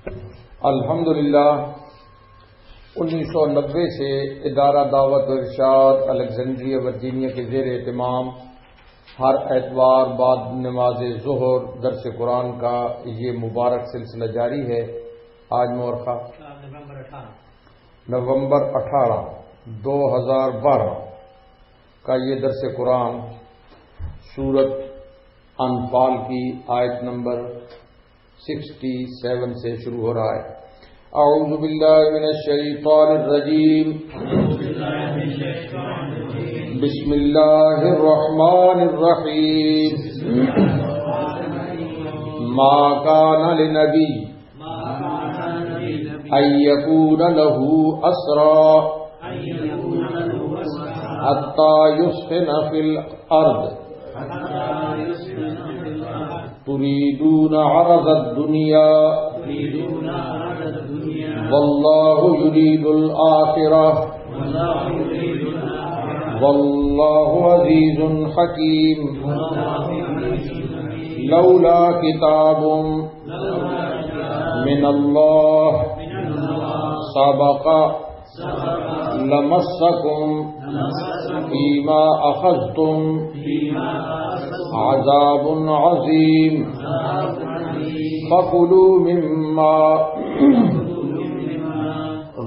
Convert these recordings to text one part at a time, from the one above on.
الحمدللہ 1990 سے ادارہ دعوت و ارشاد الیگزینڈریا ورجینیا کے زیر اہتمام ہر اتوار بعد نماز ظہر درس قرآن کا یہ مبارک سلسلہ جاری ہے۔ آج مورخہ نومبر 18 2012 کا یہ درس قرآن سورت انفال کی آیت نمبر 67 سے شروع ہو رہا ہے۔ اعوذ باللہ من الشیطان الرجیم، بسم اللہ الرحمن الرحیم۔ ما کان لنبی ان یکون له اسرى حتی یسخن فی الارض تريدون عرض الدنيا والله يريد الآخرة والله عزيز حكيم لولا كتاب من الله سبق لمسكم فيما أخذتم عذاب عظيم فكلوا مما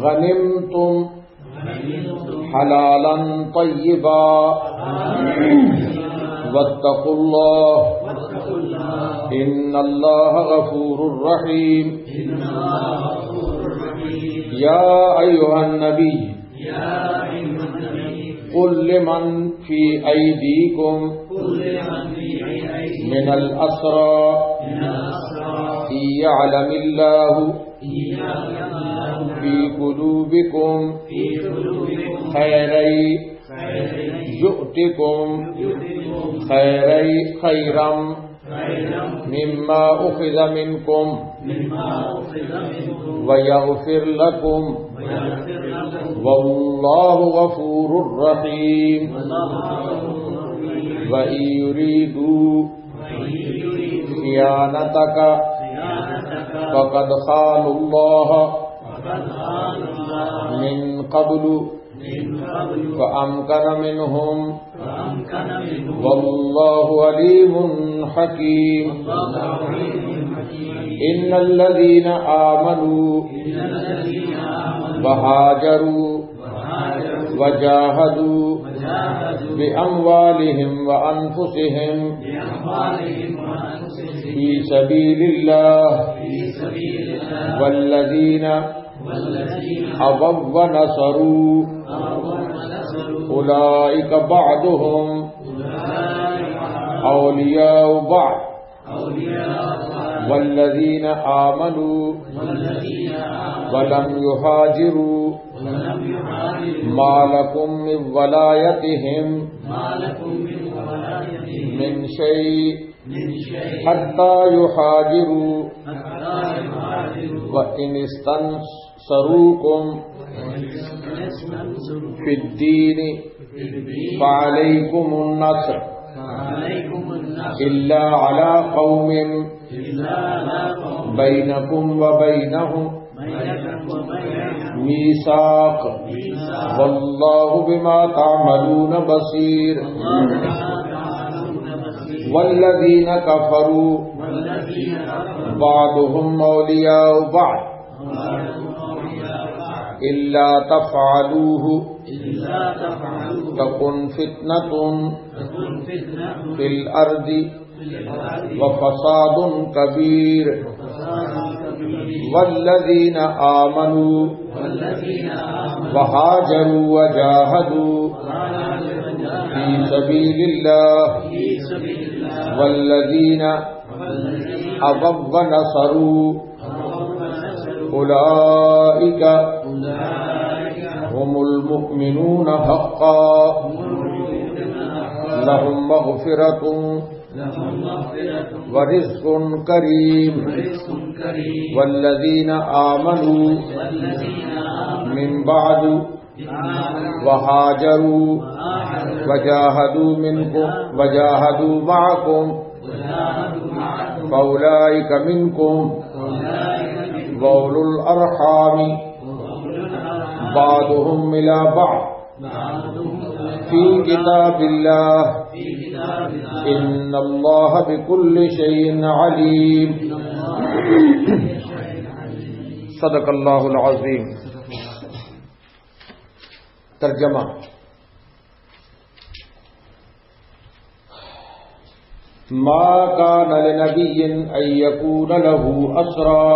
غنمتم حلالا طيبا واتقوا الله إن الله غفور رحيم۔ يا أيها النبي قل لمن في أيديكم من الأسرى إن يعلم الله في قلوبكم خيرا يؤتكم خيرا مما أخذ منكم ويغفر لكم والله غفور رحيم۔ وإن يريدوا خيانتك فقد خانوا الله من قبل فأمكن منهم والله عليم حكيم۔ إن الذين آمنوا وهاجروا وجاهدوا بأموالهم وأنفسهم في سبيل الله والذين أووا ونصروا أولئك بعضهم أولياء بعض والذين آمنوا ولم يهاجروا ما لكم من ولايتهم من شيء حتى يهاجروا وإن استنصروكم في الدين فعليكم النصر إلا على قوم بينكم وبينهم ميثاق والله بما تعملون بصير۔ والذين كفروا بعضهم أولياء بعض إلا تفعلوه تكن فتنة في الأرض وفساد كبير۔ والذين آمنوا وهاجروا وجاهدوا في سبيل الله والذين أووا ونصروا أولئك هم المؤمنون حقا لهم مغفرة ورزق کریم۔ والذین آمنوا من بعد وهاجروا وجاهدوا معكم فأولئك منكم وأولو الأرحام بعضهم إلى بعض في كتاب الله إن الله بكل شيء عليم. صدق اللہ العظیم. ترجمہ. ما كان لنبي ان يكون له اسرى،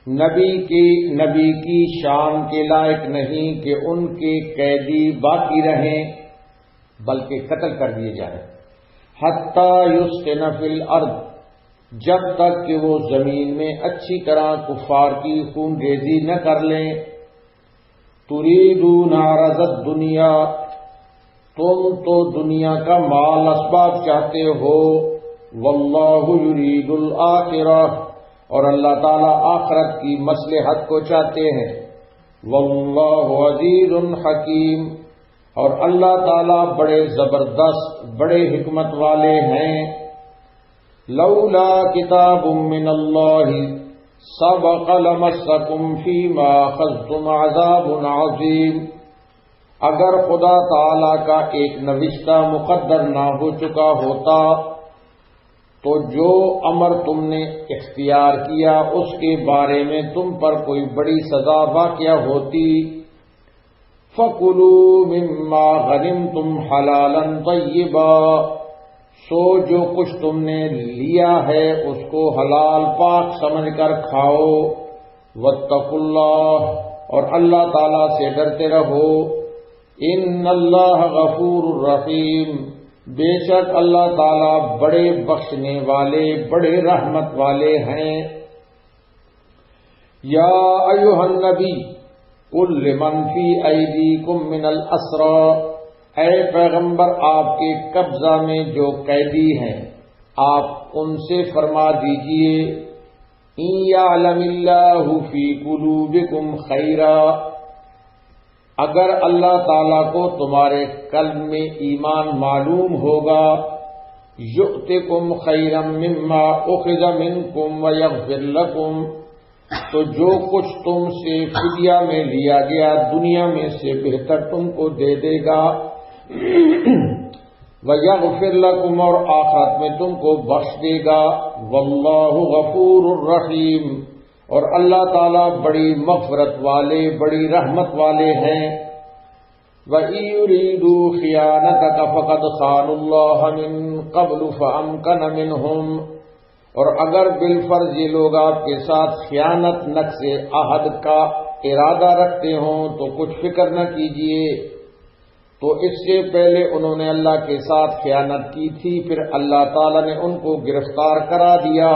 نبی کی شان کے لائق نہیں کہ ان کے قیدی باقی رہیں بلکہ قتل کر دیے جائیں. حتی یسکن فی الارض، جب تک کہ وہ زمین میں اچھی طرح کفار کی خون ریزی نہ کر لیں. تریدون عرض الدنیا، تم تو دنیا کا مال اسباب چاہتے ہو. واللہ یرید الآخرہ، اور اللہ تعالیٰ آخرت کی مصلحت کو چاہتے ہیں. واللہ عزیز حکیم، اور اللہ تعالیٰ بڑے زبردست بڑے حکمت والے ہیں. لولا کتاب من اللہ سبق لمسکم فیما اخذتم عذاب عظیم، اگر خدا تعالی کا ایک نوشتہ مقدر نہ ہو چکا ہوتا تو جو امر تم نے اختیار کیا اس کے بارے میں تم پر کوئی بڑی سزا واقع ہوتی. فَكُلُوا مِمَّا غَنِمْتُمْ حَلَالًا طَيِّبًا، سو جو کچھ تم نے لیا ہے اس کو حلال پاک سمجھ کر کھاؤ. وَاتَّقُوا اللَّهَ، اور اللہ تعالیٰ سے ڈرتے رہو. ان اللہ غفور الرحیم، بے شک اللہ تعالیٰ بڑے بخشنے والے بڑے رحمت والے ہیں. یا ایھا النبی قل لمن فی ایدیکم من الاسری، اے پیغمبر آپ کے قبضہ میں جو قیدی ہیں آپ ان سے فرما دیجئے ان یعلم اللہ فی قلوبکم خیرا، اگر اللہ تعالیٰ کو تمہارے قلب میں ایمان معلوم ہوگا. یؤتکم خیرا مما اخذ منکم ویغفر لکم، تو جو کچھ تم سے فدیہ میں لیا گیا دنیا میں سے بہتر تم کو دے دے گا. وَيَغْفِرْ لَكُمْ، اور آخرت میں تم کو بخش دے گا. وَاللَّهُ غَفُورٌ رَحِيمٌ، اور اللہ تعالیٰ بڑی مغفرت والے بڑی رحمت والے ہیں. وَإِن يُرِيدُوا خِيَانَتَكَ فَقَدْ خَانُوا اللَّهَ مِن قَبْلُ فَأَمْكَنَ مِنْهُمْ، اور اگر بالفرض یہ لوگ آپ کے ساتھ خیانت نقض عہد کا ارادہ رکھتے ہوں تو کچھ فکر نہ کیجیے. تو اس سے پہلے انہوں نے اللہ کے ساتھ خیانت کی تھی، پھر اللہ تعالیٰ نے ان کو گرفتار کرا دیا.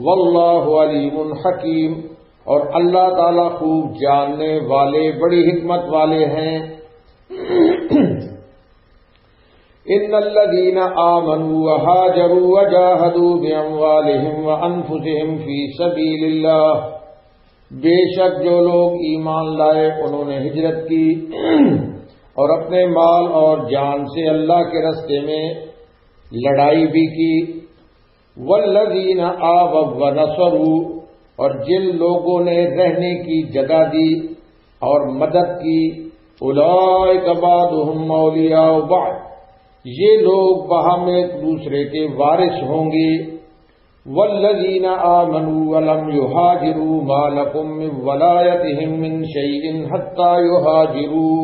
واللہ علیم حکیم، اور اللہ تعالیٰ خوب جاننے والے بڑی حکمت والے ہیں. ان الذین آمنوا وہاجروا وجاہدوا باموالہم وانفسہم فی سبیل اللہ، بے شک جو لوگ ایمان لائے انہوں نے ہجرت کی اور اپنے مال اور جان سے اللہ کے راستے میں لڑائی بھی کی. والذین آووا ونصروا، اور جن لوگوں نے رہنے کی جگہ دی اور مدد کی. اولئک بعضهم اولیاء بعض، یہ لوگ باہم ایک دوسرے کے وارث ہوں گے. والذین آمنوا ولم یہاجروا ما لکم من ولایتہم من شیء حتی یہاجروا،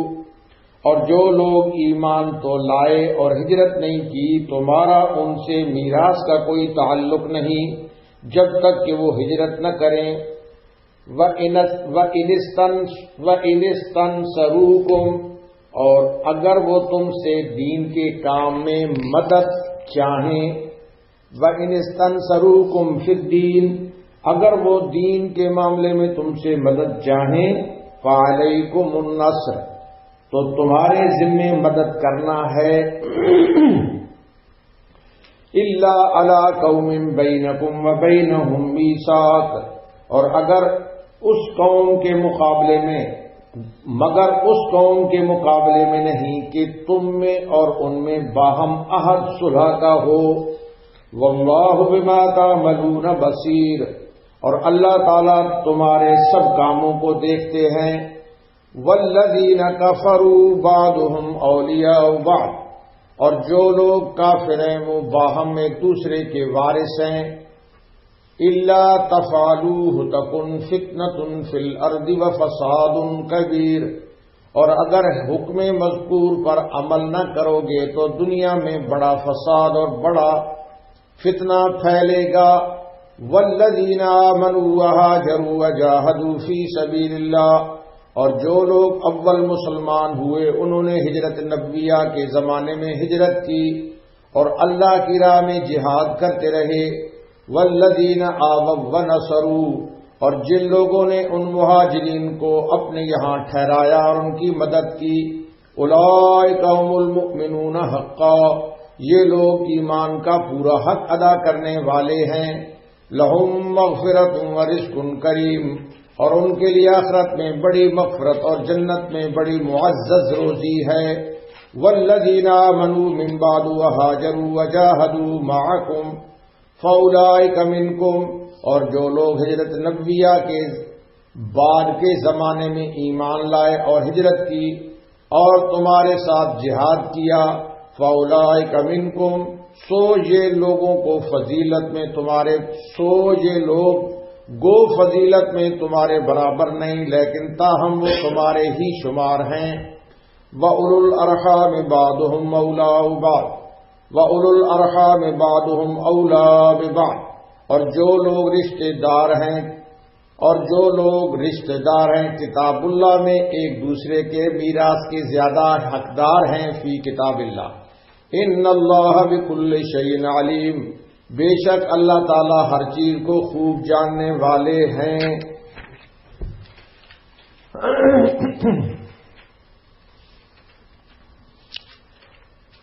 اور جو لوگ ایمان تو لائے اور ہجرت نہیں کی تمہارا ان سے میراث کا کوئی تعلق نہیں جب تک کہ وہ ہجرت نہ کریں. وَإِنِ اسْتَنصَرُوكُمْ، اور اگر وہ تم سے دین کے کام میں مدد چاہیں. وَإِنِ اسْتَنصَرُوكُمْ فِي الدِّينِ، اگر وہ دین کے معاملے میں تم سے مدد چاہیں. فَعَلَيْكُمُ النَّصْرُ، تو تمہارے ذمے مدد کرنا ہے. إِلَّا عَلَىٰ قَوْمٍ بَيْنَكُمْ وَبَيْنَهُمْ مِيثَاقٌ، اور اگر اس قوم کے مقابلے میں مگر اس قوم کے مقابلے میں نہیں کہ تم میں اور ان میں باہم عہد صلح کا ہو. واللہ بما تعملون بصیر، اور اللہ تعالیٰ تمہارے سب کاموں کو دیکھتے ہیں. والذین کفروا بعضهم اولیاء بعض، اور جو لوگ کافر ہیں وہ باہم ایک دوسرے کے وارث ہیں. الا تفعلوه تکن فتنة فی الارض وفساد کبیر، اور اگر حکم مذکور پر عمل نہ کرو گے تو دنیا میں بڑا فساد اور بڑا فتنہ پھیلے گا. والذین آمنوا وہاجروا وجاہدوا فی سبیل اللہ، اور جو لوگ اول مسلمان ہوئے انہوں نے ہجرت نبویہ کے زمانے میں ہجرت کی اور اللہ کی راہ میں جہاد کرتے رہے. والذین آووا ونصروا، اور جن لوگوں نے ان مہاجرین کو اپنے یہاں ٹھہرایا اور ان کی مدد کی. اولئک هم المؤمنون حقا، یہ لوگ ایمان کا پورا حق ادا کرنے والے ہیں. لہم مغفرت ورزق کریم، اور ان کے لیے آخرت میں بڑی مغفرت اور جنت میں بڑی معزز روزی ہے. والذین آمنوا من بعد وہاجروا وجاہدوا معکم فاولئک منکم، اور جو لوگ ہجرت نبویہ کے بعد کے زمانے میں ایمان لائے اور ہجرت کی اور تمہارے ساتھ جہاد کیا، فاولئک منکم، سو یہ لوگوں کو فضیلت میں تمہارے، سو یہ لوگ گو فضیلت میں تمہارے برابر نہیں لیکن تاہم وہ تمہارے ہی شمار ہیں. وَأُولُو الْأَرْحَامِ بَعْضُهُمْ أَوْلَىٰ بِبَعْضٍ وَأُولُو الْأَرْحَامِ بَعْضُهُمْ أَوْلَىٰ بِبَعْضٍ، اور جو لوگ رشتہ دار ہیں کتاب اللہ میں ایک دوسرے کے میراث کے زیادہ حقدار ہیں فی کتاب اللہ. ان اللہ بکل شیء علیم، بے شک اللہ تعالی ہر چیز کو خوب جاننے والے ہیں.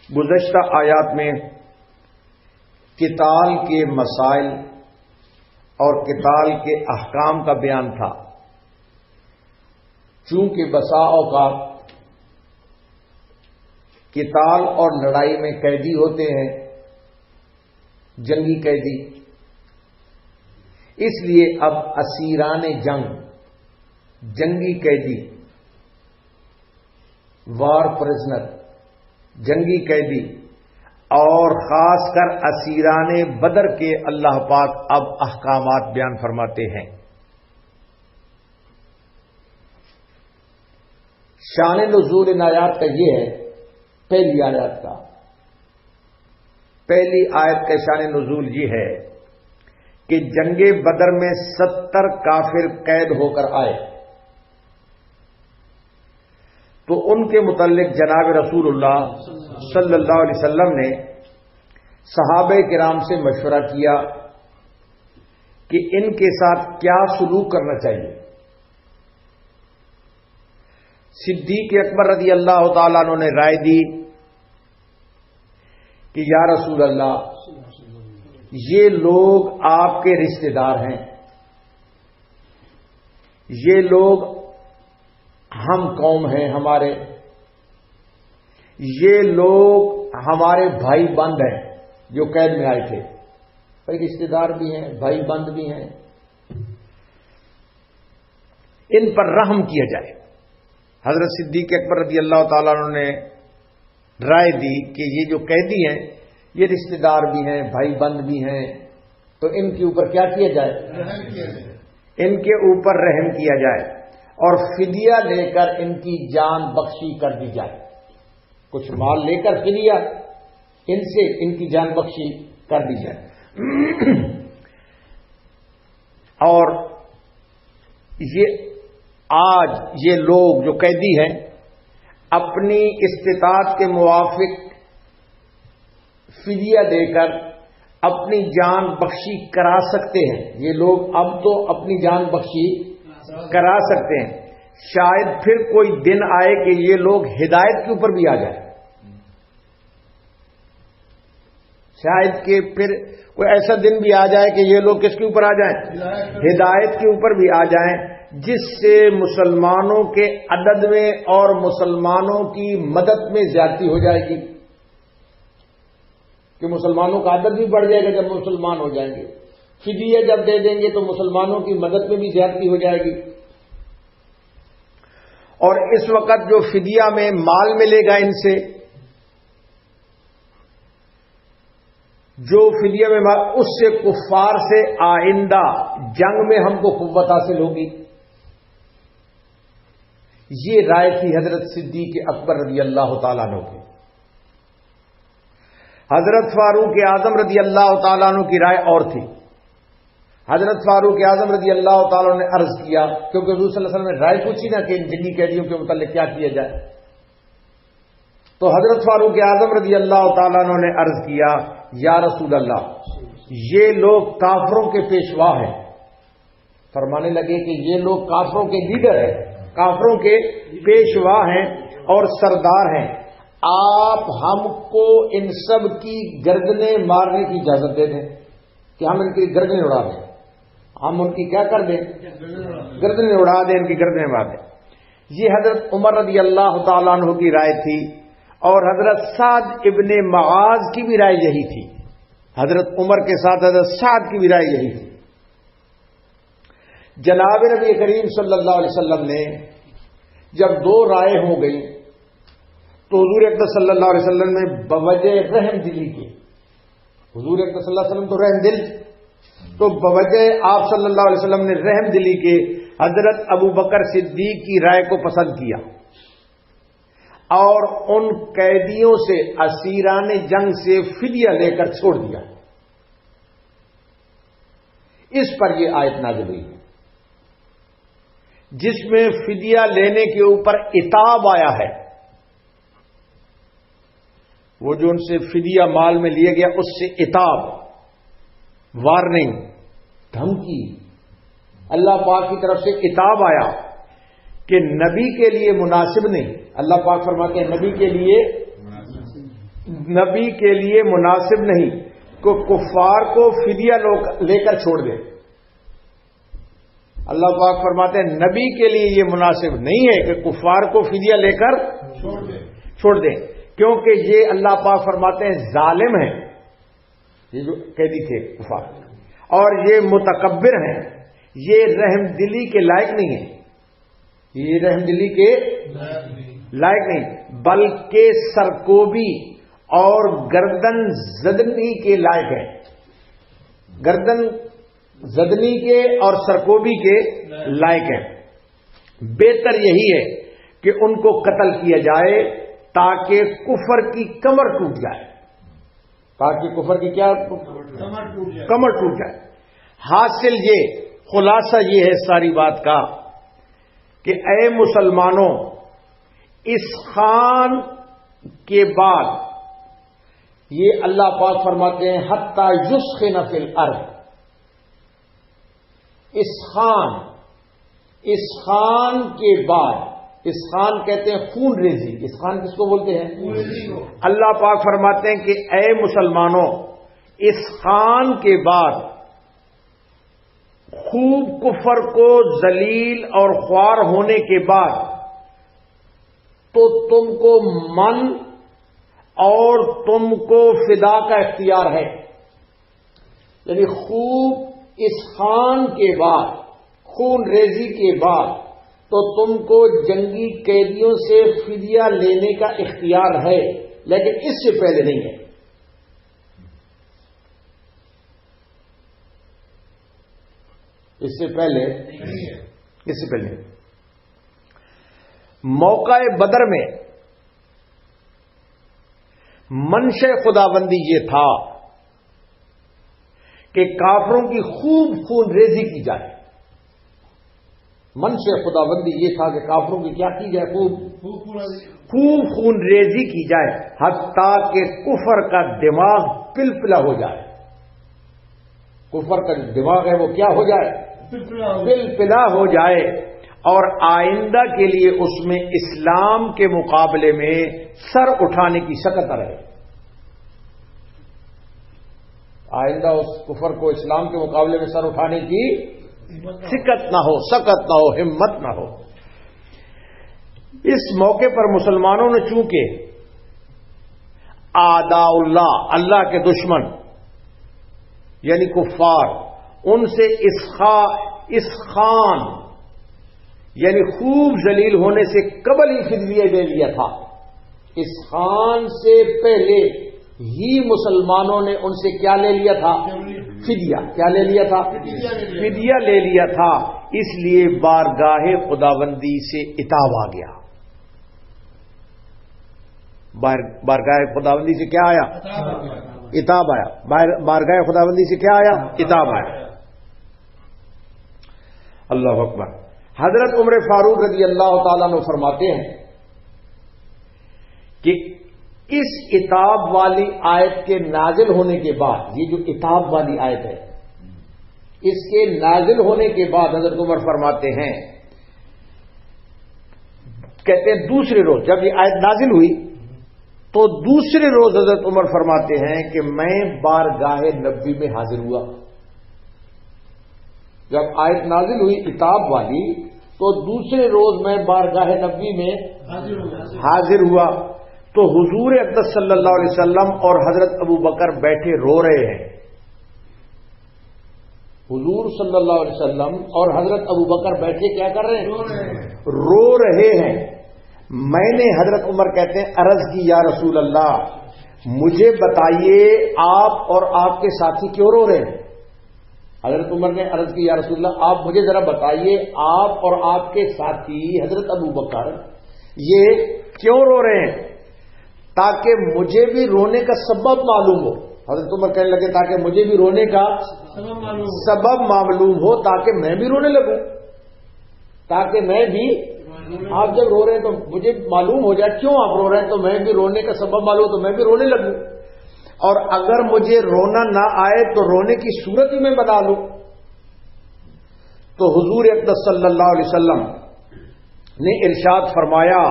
گزشتہ آیات میں قتال کے مسائل اور قتال کے احکام کا بیان تھا. چونکہ بسا اوقات قتال اور لڑائی میں قیدی ہوتے ہیں، جنگی قیدی، اس لیے اب اسیران جنگی قیدی، وار پرزنر، جنگی قیدی، اور خاص کر اسیران بدر کے اللہ پاک اب احکامات بیان فرماتے ہیں. شان نزول ان آیات کا یہ ہے، پہلی آیت کا، پہلی آیت کا شان نزول یہ ہے کہ جنگ بدر میں 70 کافر قید ہو کر آئے تو ان کے متعلق جناب رسول اللہ صلی اللہ علیہ وسلم نے صحابہ کرام سے مشورہ کیا کہ ان کے ساتھ کیا سلوک کرنا چاہیے. صدیق اکبر رضی اللہ تعالیٰ عنہ نے رائے دی کہ یا رسول اللہ، یہ لوگ آپ کے رشتہ دار ہیں، یہ لوگ ہم قوم ہیں ہمارے، یہ لوگ ہمارے بھائی بند ہیں جو قید میں آئے تھے، بھائی رشتہ دار بھی ہیں، بھائی بند بھی ہیں، ان پر رحم کیا جائے. حضرت صدیق اکبر رضی اللہ تعالیٰ عنہ نے رائے دی کہ یہ جو قیدی ہیں یہ رشتہ دار بھی ہیں، بھائی بند بھی ہیں، تو ان کے اوپر کیا کیا جائے؟ ان کے اوپر رحم کیا جائے اور فدیہ لے کر ان کی جان بخشی کر دی جائے. کچھ مال لے کر فدیہ ان سے ان کی جان بخشی کر دی جائے. اور یہ آج یہ لوگ جو قیدی ہیں اپنی استطاعت کے موافق فدیہ دے کر اپنی جان بخشی کرا سکتے ہیں. یہ لوگ اب تو اپنی جان بخشی کرا سکتے ہیں. شاید پھر کوئی دن آئے کہ یہ لوگ ہدایت کے اوپر بھی آ جائیں، شاید کہ پھر کوئی ایسا دن بھی آ جائے کہ یہ لوگ کس کے اوپر آ جائیں؟ ہدایت کے اوپر بھی آ جائیں، جس سے مسلمانوں کے عدد میں اور مسلمانوں کی مدد میں زیادتی ہو جائے گی، کہ مسلمانوں کا عدد بھی بڑھ جائے گا جب مسلمان ہو جائیں گے. فدیہ جب دے دیں گے تو مسلمانوں کی مدد میں بھی زیادتی ہو جائے گی، اور اس وقت جو فدیہ میں مال ملے گا ان سے، جو فدیہ میں مال، اس سے کفار سے آئندہ جنگ میں ہم کو قوت حاصل ہوگی۔ یہ رائے تھی حضرت صدیق اکبر رضی اللہ تعالیٰ عنہ کی۔ حضرت فاروق اعظم رضی اللہ تعالیٰ عنہ کی رائے اور تھی۔ حضرت فاروق اعظم رضی اللہ تعالیٰ عنہ نے عرض کیا، کیونکہ حضور صلی اللہ علیہ وسلم نے رائے پوچھی نا کہ ان جنگی قیدیوں کے متعلق کیا کیا جائے، تو حضرت فاروق اعظم رضی اللہ تعالیٰ عنہ نے عرض کیا، یا رسول اللہ، یہ لوگ کافروں کے پیشوا ہیں۔ فرمانے لگے کہ یہ لوگ کافروں کے لیڈر ہیں، کافروں کے پیشوا ہیں اور سردار ہیں، آپ ہم کو ان سب کی گردنیں مارنے کی اجازت دے دیں کہ ہم ان کی گردنیں اڑا دیں، ہم ان کی کیا کر دیں، گردنیں اڑا دیں، ان کی گردنیں مار دیں۔ یہ حضرت عمر رضی اللہ تعالیٰ عنہ کی رائے تھی، اور حضرت سعد ابن معاذ کی بھی رائے یہی تھی۔ حضرت عمر کے ساتھ حضرت سعد کی بھی رائے یہی تھی۔ جناب نبی کریم صلی اللہ علیہ وسلم نے جب دو رائے ہو گئی تو حضور اکرم صلی اللہ علیہ وسلم نے بوجہ رحم دلی کی، حضور اکرم صلی اللہ علیہ وسلم تو رحم دل، تو بوجہ آپ صلی اللہ علیہ وسلم نے رحم دلی کے حضرت ابو بکر صدیق کی رائے کو پسند کیا اور ان قیدیوں سے، اسیران جنگ سے فدیہ لے کر چھوڑ دیا۔ اس پر یہ آیت نازل ہوئی ہے جس میں فدیہ لینے کے اوپر عتاب آیا ہے۔ وہ جو ان سے فدیہ مال میں لیا گیا اس سے عتاب، وارننگ، دھمکی، اللہ پاک کی طرف سے عتاب آیا کہ نبی کے لیے مناسب نہیں۔ اللہ پاک فرماتے ہیں نبی کے لیے مناسب نہیں کہ کفار کو فدیہ لے کر چھوڑ دے۔ اللہ پاک فرماتے ہیں نبی کے لیے یہ مناسب نہیں ہے کہ کفار کو فدیہ لے کر چھوڑ دیں، کیونکہ یہ اللہ پاک فرماتے ہیں ظالم ہیں، یہ جو قیدی تھے کفار، اور یہ متکبر ہیں، یہ رحم دلی کے لائق نہیں ہیں، یہ رحم دلی کے لائق نہیں، بلکہ سرکوبی اور گردن زدنی کے لائق ہیں، گردن زدنی کے اور سرکوبی کے لائق ہیں۔ بہتر یہی ہے کہ ان کو قتل کیا جائے تاکہ کفر کی کمر ٹوٹ جائے، تاکہ کفر کی کیا کمر ٹوٹ جائے۔ حاصل یہ، خلاصہ یہ ہے ساری بات کا کہ اے مسلمانوں، اس خان کے بعد یہ اللہ پاک فرماتے ہیں حتی یسخن فی الارض، اس خان کے بعد، اس خان کہتے ہیں خون ریزی، اس خان کس کو بولتے ہیں؟ اللہ پاک فرماتے ہیں کہ اے مسلمانوں، اس خان کے بعد خوب کفر کو ذلیل اور خوار ہونے کے بعد تو تم کو من اور تم کو فدا کا اختیار ہے، یعنی خوب اس خان کے بعد، خون ریزی کے بعد تو تم کو جنگی قیدیوں سے فدیہ لینے کا اختیار ہے، لیکن اس سے پہلے نہیں ہے۔ اس سے پہلے موقع بدر میں منشا خداوندی یہ تھا کہ کافروں کی خوب خون ریزی کی جائے، منشا خداوندی یہ تھا کہ کافروں کی کیا کی جائے، خوب خون ریزی کی جائے، حتیٰ کہ کفر کا دماغ پلپلا ہو جائے، کفر کا جو دماغ ہے وہ کیا ہو جائے، پلپلا ہو جائے، اور آئندہ کے لیے اس میں اسلام کے مقابلے میں سر اٹھانے کی سکت رہے، آئندہ اس کفر کو اسلام کے مقابلے میں سر اٹھانے کی سکت نہ ہو، سکت نہ ہو، ہمت نہ ہو۔ اس موقع پر مسلمانوں نے چونکہ اعداء اللہ، اللہ کے دشمن یعنی کفار ان سے اسخان یعنی خوب ذلیل ہونے سے قبل ہی فدیہ لے لیا تھا. اسخان سے پہلے ہی مسلمانوں نے ان سے کیا لے لیا تھا؟ فدیہ. کیا لے لیا تھا؟ فدیہ لے لیا تھا. اس لیے بارگاہ خداوندی سے عتاب آ گیا. بارگاہ خداوندی سے کیا آیا؟ عتاب آیا. بارگاہ خداوندی سے کیا آیا؟ عتاب آیا. اللہ اکبر. حضرت عمر فاروق رضی اللہ تعالیٰ عنہ فرماتے ہیں کہ اس عتاب والی آیت کے نازل ہونے کے بعد، یہ جو عتاب والی آیت ہے، اس کے نازل ہونے کے بعد حضرت عمر فرماتے ہیں، کہتے ہیں دوسرے روز جب یہ آیت نازل ہوئی تو دوسرے روز حضرت عمر فرماتے ہیں کہ میں بارگاہ نبی میں حاضر ہوا. جب آیت نازل ہوئی عتاب والی تو دوسرے روز میں بارگاہ نبی میں حاضر ہوا تو حضور اقدس صلی اللہ علیہ وسلم اور حضرت ابو بکر بیٹھے رو رہے ہیں. حضور صلی اللہ علیہ وسلم اور حضرت ابو بکر بیٹھے کیا کر رہے ہیں؟ رو رہے ہیں. میں نے حضرت عمر کہتے ہیں عرض کی یا رسول اللہ مجھے بتائیے آپ اور آپ کے ساتھی کیوں رو رہے ہیں؟ حضرت عمر نے عرض کی یا رسول اللہ آپ مجھے ذرا بتائیے آپ اور آپ کے ساتھی حضرت ابو بکر یہ کیوں رو رہے ہیں تاکہ مجھے بھی رونے کا سبب معلوم ہو. حضرت عمر کہنے لگے تاکہ مجھے بھی رونے کا سبب معلوم ہو تاکہ میں بھی رونے لگوں، تاکہ میں بھی، آپ جب رو رہے ہیں تو مجھے معلوم ہو جائے کیوں آپ رو رہے ہیں تو میں بھی رونے کا سبب معلوم ہو تو میں بھی رونے لگوں، اور اگر مجھے رونا نہ آئے تو رونے کی صورت ہی میں بنا لوں. تو حضور اقدس صلی اللہ علیہ وسلم نے ارشاد فرمایا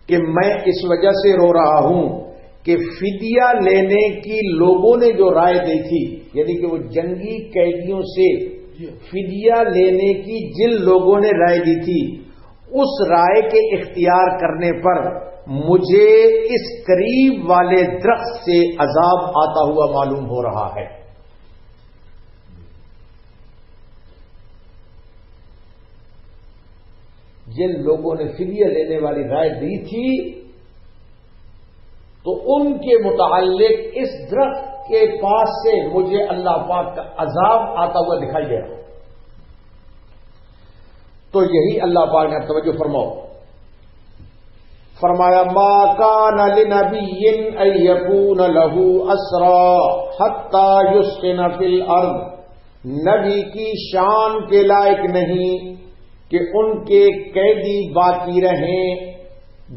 کہ میں اس وجہ سے رو رہا ہوں کہ فدیہ لینے کی لوگوں نے جو رائے دی تھی، یعنی کہ وہ جنگی قیدیوں سے فدیہ لینے کی جن لوگوں نے رائے دی تھی، اس رائے کے اختیار کرنے پر مجھے اس قریب والے درخت سے عذاب آتا ہوا معلوم ہو رہا ہے. جن لوگوں نے فدیہ لینے والی رائے دی تھی تو ان کے متعلق اس درخت کے پاس سے مجھے اللہ پاک کا عذاب آتا ہوا دکھائی دے رہا. تو یہی اللہ پاک نے توجہ فرماؤ فرمایا ما کان لنبی ان یکون له اسرا حتی یسکن فی الارض، نبی کی شان کے لائق نہیں کہ ان کے قیدی باقی رہیں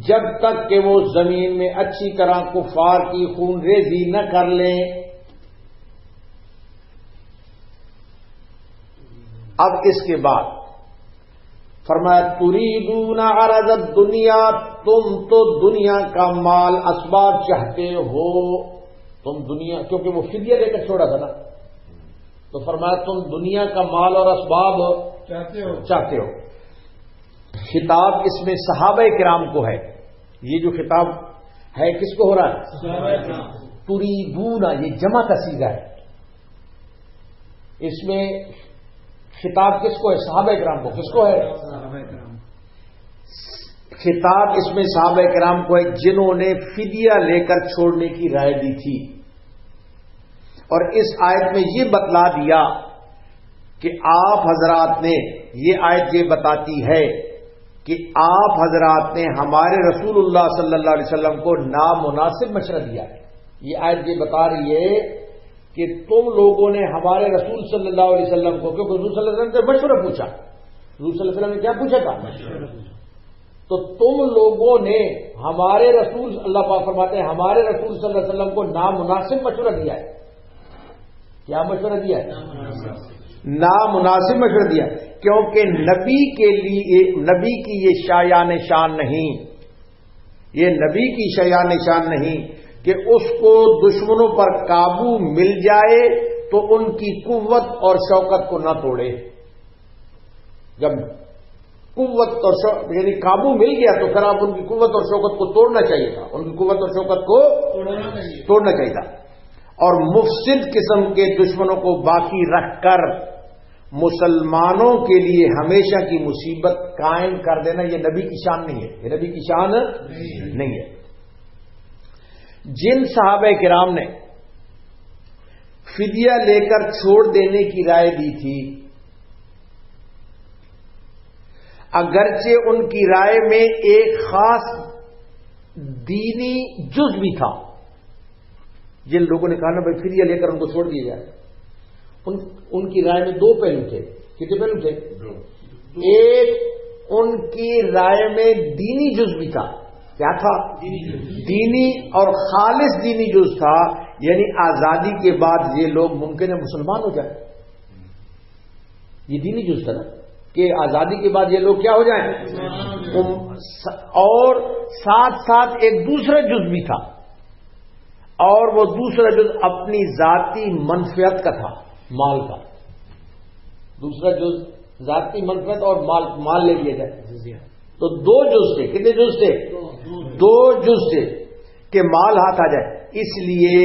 جب تک کہ وہ زمین میں اچھی طرح کفار کی خون ریزی نہ کر لیں. اب اس کے بعد فرمایا تریدون عرض الدنیا، تم تو دنیا کا مال اسباب چاہتے ہو. تم دنیا، کیونکہ وہ فدیہ لے کر چھوڑا تھا نا، تو فرمایا تم دنیا کا مال اور اسباب چاہتے ہو. خطاب اس میں صحابہ کرام کو ہے. یہ جو خطاب ہے کس کو ہو رہا ہے؟ تریدون، یہ جمع کا صیغہ ہے. اس میں خطاب کس کو ہے؟ صحابہ کرام کو. کس کو ہے؟ خطاب اس میں صحابہ کرام کو ہے جنہوں نے فدیہ لے کر چھوڑنے کی رائے دی تھی. اور اس آیت میں یہ بتلا دیا کہ آپ حضرات نے، یہ آیت یہ بتاتی ہے کہ آپ حضرات نے ہمارے رسول اللہ صلی اللہ علیہ وسلم کو نامناسب مشورہ دیا ہے. یہ آیت یہ بتا رہی ہے کہ تم لوگوں نے ہمارے رسول صلی اللہ علیہ وسلم کو، کیونکہ رسول صلی اللہ علیہ وسلم سے مشورہ پوچھا، رسول صلی اللہ علیہ وسلم نے کیا پوچھا تھا؟ تو تم لوگوں نے ہمارے رسول، اللہ پاک فرماتے ہیں ہمارے رسول صلی اللہ علیہ وسلم کو نامناسب مشورہ دیا ہے. کیا مشورہ دیا ہے؟ نامناسب مشورہ دیا، کیونکہ نبی کے لیے، نبی کی یہ شایان شان نہیں، یہ نبی کی شایان شان نہیں کہ اس کو دشمنوں پر قابو مل جائے تو ان کی قوت اور شوکت کو نہ توڑے. جب قوت اور یعنی قابو مل گیا تو پھر آپ ان کی قوت اور شوکت کو توڑنا چاہیے تھا، ان کی قوت اور شوکت کو توڑنا چاہیے تھا. اور مفسد قسم کے دشمنوں کو باقی رکھ کر مسلمانوں کے لیے ہمیشہ کی مصیبت قائم کر دینا، یہ نبی کی شان نہیں ہے، یہ نبی کی شان نہیں ہے۔ جن صحابہ کرام نے فدیہ لے کر چھوڑ دینے کی رائے دی تھی، اگرچہ ان کی رائے میں ایک خاص دینی جز بھی تھا، جن لوگوں نے کہا نا بھائی فدیہ لے کر ان کو چھوڑ دیا جائے، ان کی رائے میں دو پہلو تھے۔ کتنے پہلو تھے؟ ایک ان کی رائے میں دینی جز بھی تھا۔ کیا تھا؟ دینی اور خالص دینی جز تھا، یعنی آزادی کے بعد یہ لوگ ممکن ہے مسلمان ہو جائیں، یہ دینی جز تھا نا کہ آزادی کے بعد یہ لوگ کیا ہو جائیں، اور ساتھ ساتھ ایک دوسرا جز بھی تھا، اور وہ دوسرا جز اپنی ذاتی منفعت کا تھا، مال کا۔ دوسرا جز ذاتی منفعت اور مال لے لیا جائے، تو دو جز تھے۔ کتنے جز تھے؟ دو جز تھے کہ مال ہاتھ آ جائے۔ اس لیے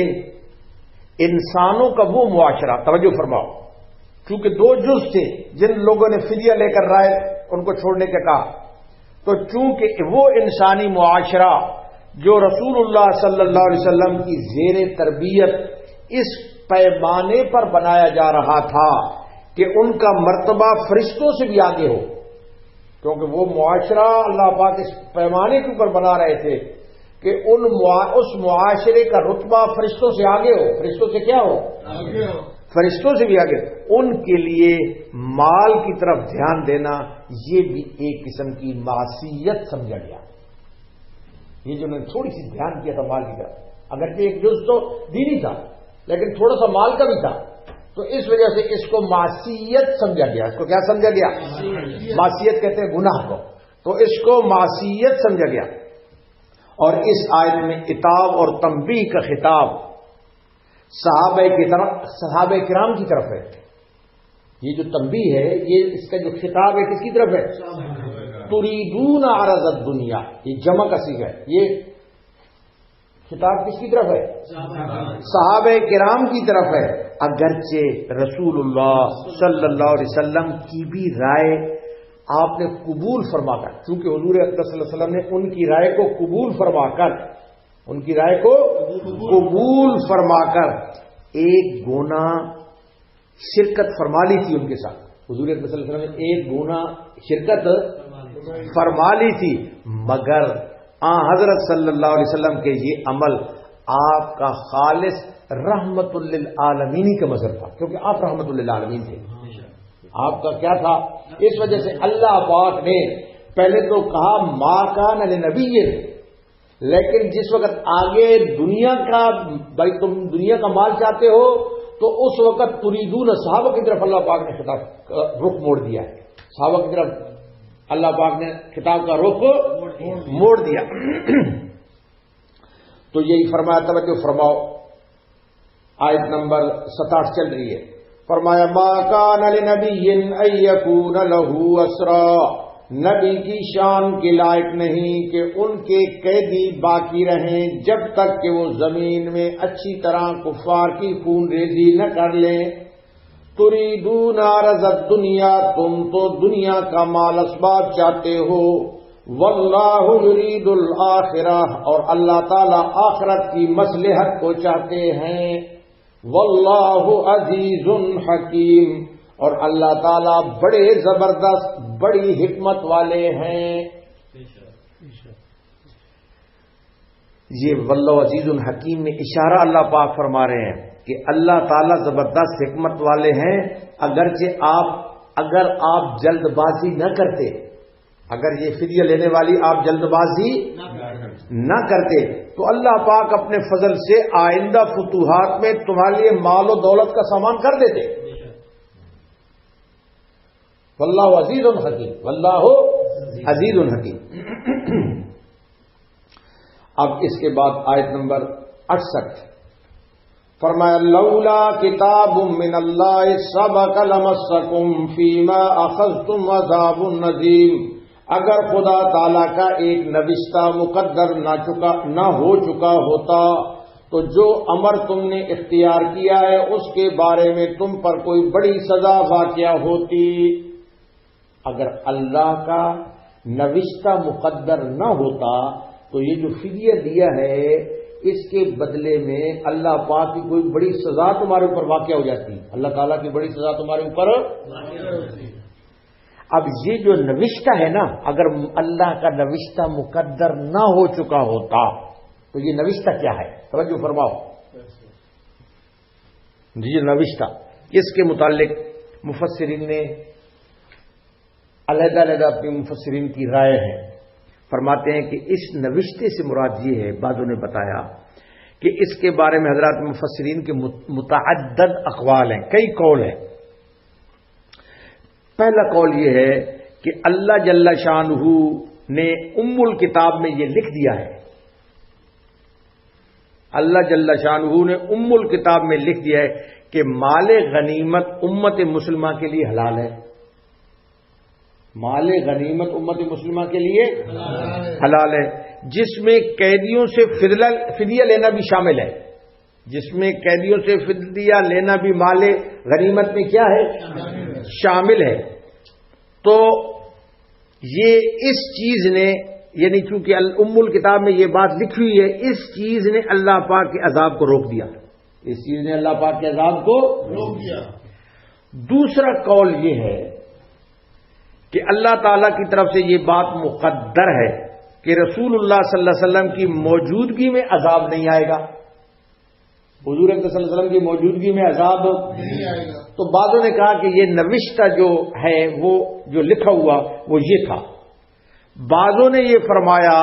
انسانوں کا وہ معاشرہ، توجہ فرماؤ، چونکہ دو جز تھے جن لوگوں نے فدیہ لے کر رائے ان کو چھوڑنے کا کہا، تو چونکہ وہ انسانی معاشرہ جو رسول اللہ صلی اللہ علیہ وسلم کی زیر تربیت اس پیمانے پر بنایا جا رہا تھا کہ ان کا مرتبہ فرشتوں سے بھی آگے ہو، کیونکہ وہ معاشرہ اللہ پاک اس پیمانے کے اوپر بنا رہے تھے کہ اس معاشرے کا رتبہ فرشتوں سے آگے ہو۔ فرشتوں سے کیا ہو؟ آگے ہو، فرشتوں سے بھی آگے۔ ان کے لیے مال کی طرف دھیان دینا یہ بھی ایک قسم کی معصیت سمجھا گیا۔ یہ جو انہوں نے تھوڑی سی دھیان کیا تھا مال کی طرف، اگرچہ ایک جز تو دینی تھا لیکن تھوڑا سا مال کا بھی تھا، تو اس وجہ سے اس کو معصیت سمجھا گیا۔ اس کو کیا سمجھا گیا؟ معصیت کہتے ہیں گناہ کو، تو اس کو معصیت سمجھا گیا۔ اور اس آیت میں عتاب اور تنبیہ کا خطاب صحابہ کرام کی طرف ہے۔ یہ جو تنبیہ ہے، یہ اس کا جو خطاب ہے کس کی طرف ہے؟ تریدون عرض الدنیا، یہ جمع کا صیغہ ہے، یہ خطاب کس کی طرف ہے؟ صحابہ کرام کی طرف ہے۔ اگرچہ رسول اللہ صلی اللہ علیہ وسلم کی بھی رائے آپ نے قبول فرما کر، چونکہ حضور اکرم صلی اللہ علیہ وسلم نے ان کی رائے کو قبول فرما کر، ان کی رائے کو قبول فرما کر ایک گونا شرکت فرما لی تھی ان کے ساتھ۔ حضور اکرم صلی اللہ علیہ وسلم نے ایک گونا شرکت فرما لی تھی، مگر حضرت صلی اللہ علیہ وسلم کے یہ عمل آپ کا خالص رحمت للعالمین کا مظہر تھا، کیونکہ آپ رحمت للعالمین تھے۔ آپ کا کیا تھا؟ اس وجہ سے اللہ پاک نے پہلے تو کہا ما کان لنبی، لیکن جس وقت آگے دنیا کا، بھائی تم دنیا کا مال چاہتے ہو، تو اس وقت تریدون صحابہ کی طرف اللہ پاک نے خطاب رخ موڑ دیا ہے، صحابہ کی طرف اللہ پاک نے خطاب کا رخ موڑ دیا۔ تو یہی فرمایا، توجہ فرماؤ، آیت نمبر 67 چل رہی ہے۔ فرمایا ما کان لنبی ان یکون لہ اسرا، نبی کی شان کے لائق نہیں کہ ان کے قیدی باقی رہیں جب تک کہ وہ زمین میں اچھی طرح کفار کی خون ریزی نہ کر لیں۔ تریدون عرض الدنیا، تم تو دنیا کا مال اسباب چاہتے ہو، واللہ یرید الآخرہ، اور اللہ تعالی آخرت کی مصلحت کو چاہتے ہیں، واللہ عزیز حکیم، اور اللہ تعالیٰ بڑے زبردست بڑی حکمت والے ہیں۔ یہ واللہ عزیز الحکیم میں اشارہ اللہ پاک فرما رہے ہیں کہ اللہ تعالیٰ زبردست حکمت والے ہیں۔ اگر آپ جلد بازی نہ کرتے، اگر یہ فدیہ لینے والی آپ جلد بازی نہ کرتے، تو اللہ پاک اپنے فضل سے آئندہ فتوحات میں تمہارے لیے مال و دولت کا سامان کر دیتے۔ واللہ عزیز الحکیم، واللہ عزیز الحکیم۔ اب اس کے بعد آیت نمبر 68 فرمایا لولا کتاب من اللہ سبق لمسکم فیما اخذتم عذاب نذیر، اگر خدا تعالی کا ایک نوشتہ مقدر نہ ہو چکا ہوتا تو جو امر تم نے اختیار کیا ہے اس کے بارے میں تم پر کوئی بڑی سزا واقع ہوتی، اگر اللہ کا نوشتہ مقدر نہ ہوتا تو یہ جو فدیہ دیا ہے اس کے بدلے میں اللہ پاک کی کوئی بڑی سزا تمہارے اوپر واقع ہو جاتی، اللہ تعالیٰ کی بڑی سزا تمہارے اوپر واقع ہوتی۔ اب یہ جو نوشتہ ہے نا، اگر اللہ کا نوشتہ مقدر نہ ہو چکا ہوتا تو یہ نوشتہ کیا ہے؟ توجہ فرماؤ جی، یہ نوشتہ، اس کے متعلق مفسرین نے علیحدہ علیحدہ اپنی مفسرین کی رائے ہے۔ فرماتے ہیں کہ اس نوشتے سے مراد یہ ہے، بعضوں نے بتایا کہ اس کے بارے میں حضرات مفسرین کے متعدد اقوال ہیں، کئی قول ہیں۔ پہلا قول یہ ہے کہ اللہ جل شانہ نے الکتاب میں یہ لکھ دیا ہے، اللہ جل شانہ نے الکتاب میں لکھ دیا ہے کہ مال غنیمت امت مسلمہ کے لیے حلال ہے، مال غنیمت امت مسلمہ کے لیے حلال ہے، جس میں قیدیوں سے فدیہ لینا بھی شامل ہے، جس میں قیدیوں سے فدیہ لینا بھی مال غنیمت میں کیا ہے؟ شامل ہے۔ تو یہ اس چیز نے، یعنی چونکہ الکتاب میں یہ بات لکھی ہوئی ہے، اس چیز نے اللہ پاک کے عذاب کو روک دیا، اس چیز نے اللہ پاک کے عذاب کو روک دیا۔ دوسرا قول یہ ہے کہ اللہ تعالی کی طرف سے یہ بات مقدر ہے کہ رسول اللہ صلی اللہ علیہ وسلم کی موجودگی میں عذاب نہیں آئے گا، حضور صلی اللہ علیہ وسلم کی موجودگی میں عذاب نہیں آئے گا۔ تو بعضوں نے کہا کہ یہ نوشتہ جو ہے وہ جو لکھا ہوا وہ یہ تھا۔ بعضوں نے یہ فرمایا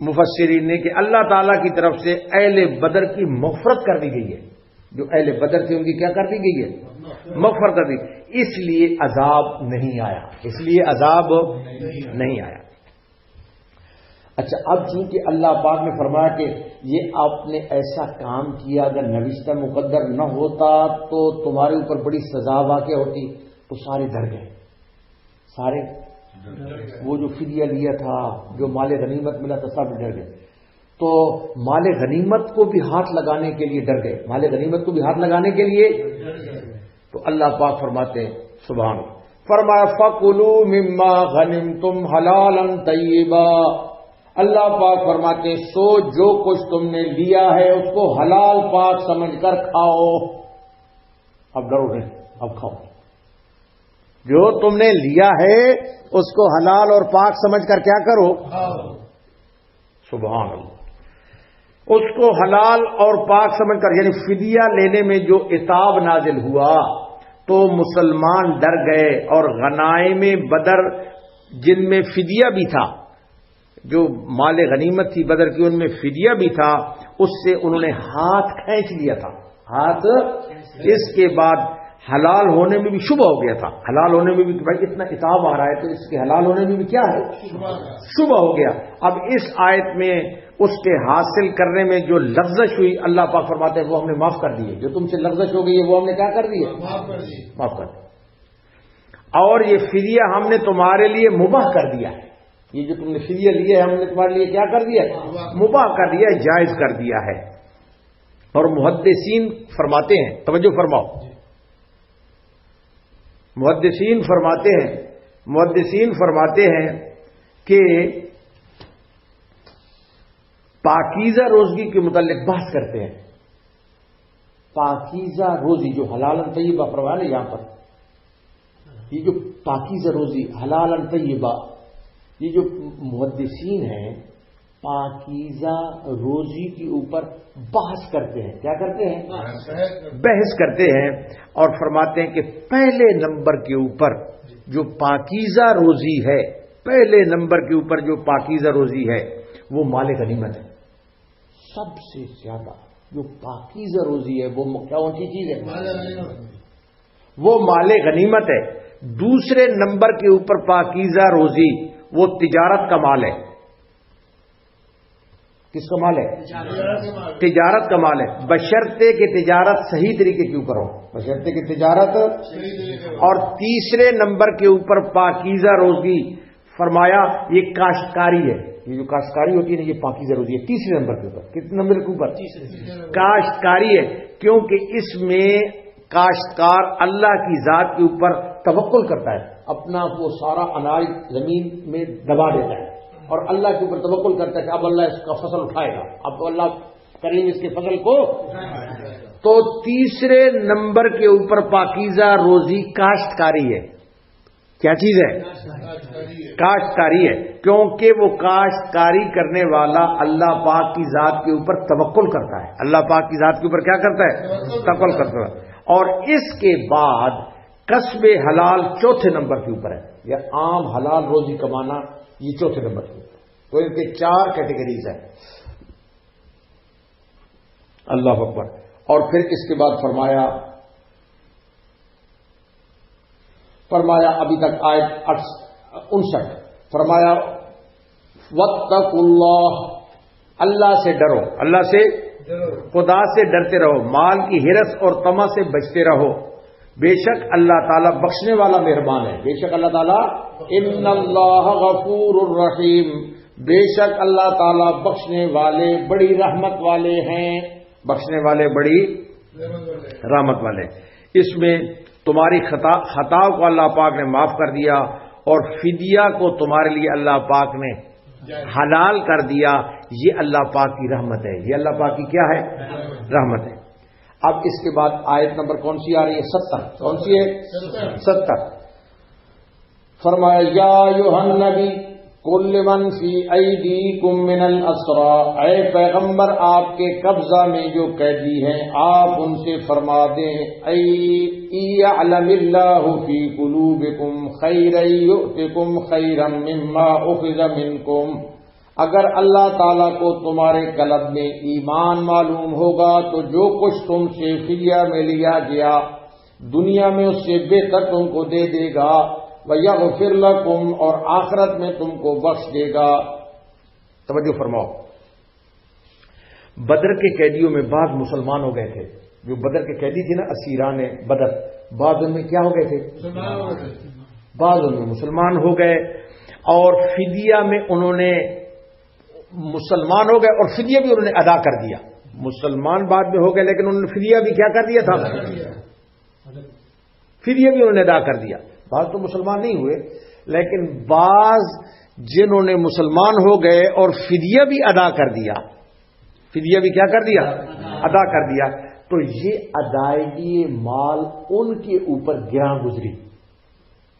مفسرین نے کہ اللہ تعالی کی طرف سے اہل بدر کی مغفرت کر دی گئی ہے، جو اہل بدر تھے ان کی کیا کر دی گئی ہے؟ مغفرت کر دی، اس لیے عذاب نہیں آیا، اس لیے عذاب نہیں آیا۔ اچھا، اب چونکہ اللہ پاک نے فرمایا کہ یہ آپ نے ایسا کام کیا، اگر نوشتہ مقدر نہ ہوتا تو تمہارے اوپر بڑی سزا واقع ہوتی، تو سارے ڈر گئے، سارے وہ جو فدیہ لیا تھا، جو مال غنیمت ملا تھا، سب ڈر گئے۔ تو مال غنیمت کو بھی ہاتھ لگانے کے لیے ڈر گئے، مال غنیمت کو بھی ہاتھ لگانے کے لیے تو اللہ پاک فرماتے ہیں سبحان اللہ، فرمایا فَكُلُوا مِمَّا غَنِمْتُمْ حَلَالًا طَيِّبًا، اللہ پاک فرماتے ہیں سو جو کچھ تم نے لیا ہے اس کو حلال پاک سمجھ کر کھاؤ۔ اب ڈرو نہیں، اب کھاؤ، جو تم نے لیا ہے اس کو حلال اور پاک سمجھ کر کیا کرو؟ سبحان اللہ، اس کو حلال اور پاک سمجھ کر، یعنی فدیہ لینے میں جو عتاب نازل ہوا تو مسلمان ڈر گئے، اور غنائم بدر جن میں فدیہ بھی تھا، جو مال غنیمت تھی بدر کی ان میں فدیہ بھی تھا، اس سے انہوں نے ہاتھ کھینچ لیا تھا، ہاتھ۔ اس کے بعد حلال ہونے میں بھی شبہ ہو گیا تھا، حلال ہونے میں بھی کہ بھائی اتنا عتاب آ رہا ہے تو اس کے حلال ہونے میں بھی کیا ہے؟ شبہ ہو گیا۔ اب اس آیت میں اس کے حاصل کرنے میں جو لغزش ہوئی، اللہ پاک فرماتے ہیں وہ ہم نے معاف کر دی ہے، جو تم سے لغزش ہو گئی ہے وہ ہم نے کیا کر دی ہے؟ معاف کر دی۔ اور یہ فدیہ ہم نے تمہارے لیے مباح کر دیا ہے، یہ جو تم نے فدیہ لیا ہے ہم نے تمہارے لیے کیا کر دیا ہے؟ مباح کر دیا ہے، جائز کر دیا ہے۔ اور محدثین فرماتے ہیں، توجہ فرماؤ، محدثین فرماتے ہیں کہ پاکیزہ روزگی کے متعلق بحث کرتے ہیں۔ پاکیزہ روزی جو حلال طیبہ فرمایا نا یہاں پر، یہ جو پاکیزہ روزی حلال طیبہ، یہ جو محدثین ہیں پاکیزہ روزی کے اوپر بحث کرتے ہیں، کیا کرتے ہیں؟ بحث کرتے ہیں، اور فرماتے ہیں کہ پہلے نمبر کے اوپر جو پاکیزہ روزی ہے، پہلے نمبر کے اوپر جو پاکیزہ روزی ہے وہ مال غنیمت ہے۔ سب سے زیادہ جو پاکیزہ روزی ہے وہ کون سی چیز ہے؟ وہ مال غنیمت ہے۔ دوسرے نمبر کے اوپر پاکیزہ روزی وہ تجارت کا مال ہے۔ کس کا مال ہے؟ تجارت کا مال ہے، بشرطے کہ تجارت صحیح طریقے کے اوپر ہو، بشرطے کہ تجارت۔ اور تیسرے نمبر کے اوپر پاکیزہ روزی فرمایا یہ کاشتکاری ہے، یہ جو کاشتکاری ہوتی ہے نا، یہ پاکیزہ روزی ہے. تیسرے نمبر کے اوپر. کتنے نمبر کے اوپر؟ کاشتکاری ہے، کیونکہ اس میں کاشتکار اللہ کی ذات کے اوپر توکل کرتا ہے، اپنا وہ سارا اناج زمین میں دبا دیتا ہے اور اللہ کے اوپر توکل کرتا ہے کہ اب اللہ اس کا فصل اٹھائے گا، اب تو اللہ کریم اس کے فصل کو. تو تیسرے نمبر کے اوپر پاکیزہ روزی کاشتکاری ہے. کیا چیز ہے؟ کاشتکاری ہے، کیونکہ وہ کاشتکاری کرنے والا اللہ پاک کی ذات کے اوپر توکل کرتا ہے. اللہ پاک کی ذات کے اوپر کیا کرتا ہے؟ توکل کرتا ہے. اور اس کے بعد کسب حلال چوتھے نمبر کے اوپر ہے، یا عام حلال روزی کمانا یہ چوتھے نمبر کے اوپر. تو ان کے 4 کیٹیگریز ہیں. اللہ اکبر. اور پھر اس کے بعد فرمایا ابھی تک آیت 59 فرمایا واتقوا اللہ، اللہ سے ڈرو، اللہ سے خدا سے ڈرتے رہو، مال کی ہرس اور طمع سے بچتے رہو، بے شک اللہ تعالیٰ بخشنے والا مہربان ہے. بے شک اللہ تعالیٰ ان اللہ غفور الرحیم، بے شک اللہ تعالیٰ بخشنے والے بڑی رحمت والے ہیں، بخشنے والے بڑی رحمت والے. اس میں تمہاری خطا کو اللہ پاک نے معاف کر دیا اور فدیہ کو تمہارے لیے اللہ پاک نے حلال کر دیا. یہ اللہ پاک کی رحمت ہے، یہ اللہ پاک کی کیا ہے؟ رحمت ہے. اب اس کے بعد آیت نمبر کون سی آ رہی ہے؟ 70. کون سی ہے؟ 70. فرمایا یا ایھا النبی کل من فی ایدیکم من الاسری، اے پیغمبر آپ کے قبضہ میں جو قیدی ہیں آپ ان سے فرما دیں یعلم اللہ فی قلوبکم خیرا یؤتکم خیرا مما اخذ منکم، اگر اللہ تعالیٰ کو تمہارے قلب میں ایمان معلوم ہوگا تو جو کچھ تم سے فدیہ میں لیا گیا دنیا میں اس سے بہتر تم کو دے دے گا، وَيَغْفِرْ لَكُمْ، اور آخرت میں تم کو بخش دے گا. توجہ فرماؤ، بدر کے قیدیوں میں بعض مسلمان ہو گئے تھے. جو بدر کے قیدی تھے نا، اسیران بدر، بعض ان میں کیا ہو گئے تھے؟ بعض ان میں مسلمان ہو گئے، اور فدیہ میں انہوں نے مسلمان ہو گئے اور فدیہ بھی انہوں نے ادا کر دیا. مسلمان بعد میں ہو گئے لیکن انہوں نے فدیہ بھی کیا کر دیا تھا؟ فدیہ بھی انہوں نے ادا کر دیا. بعض تو مسلمان نہیں ہوئے، لیکن بعض جنہوں نے مسلمان ہو گئے اور فدیہ بھی ادا کر دیا، فدیہ بھی کیا کر دیا؟ ادا کر دیا. تو یہ ادائیگی مال ان کے اوپر گراں گزری،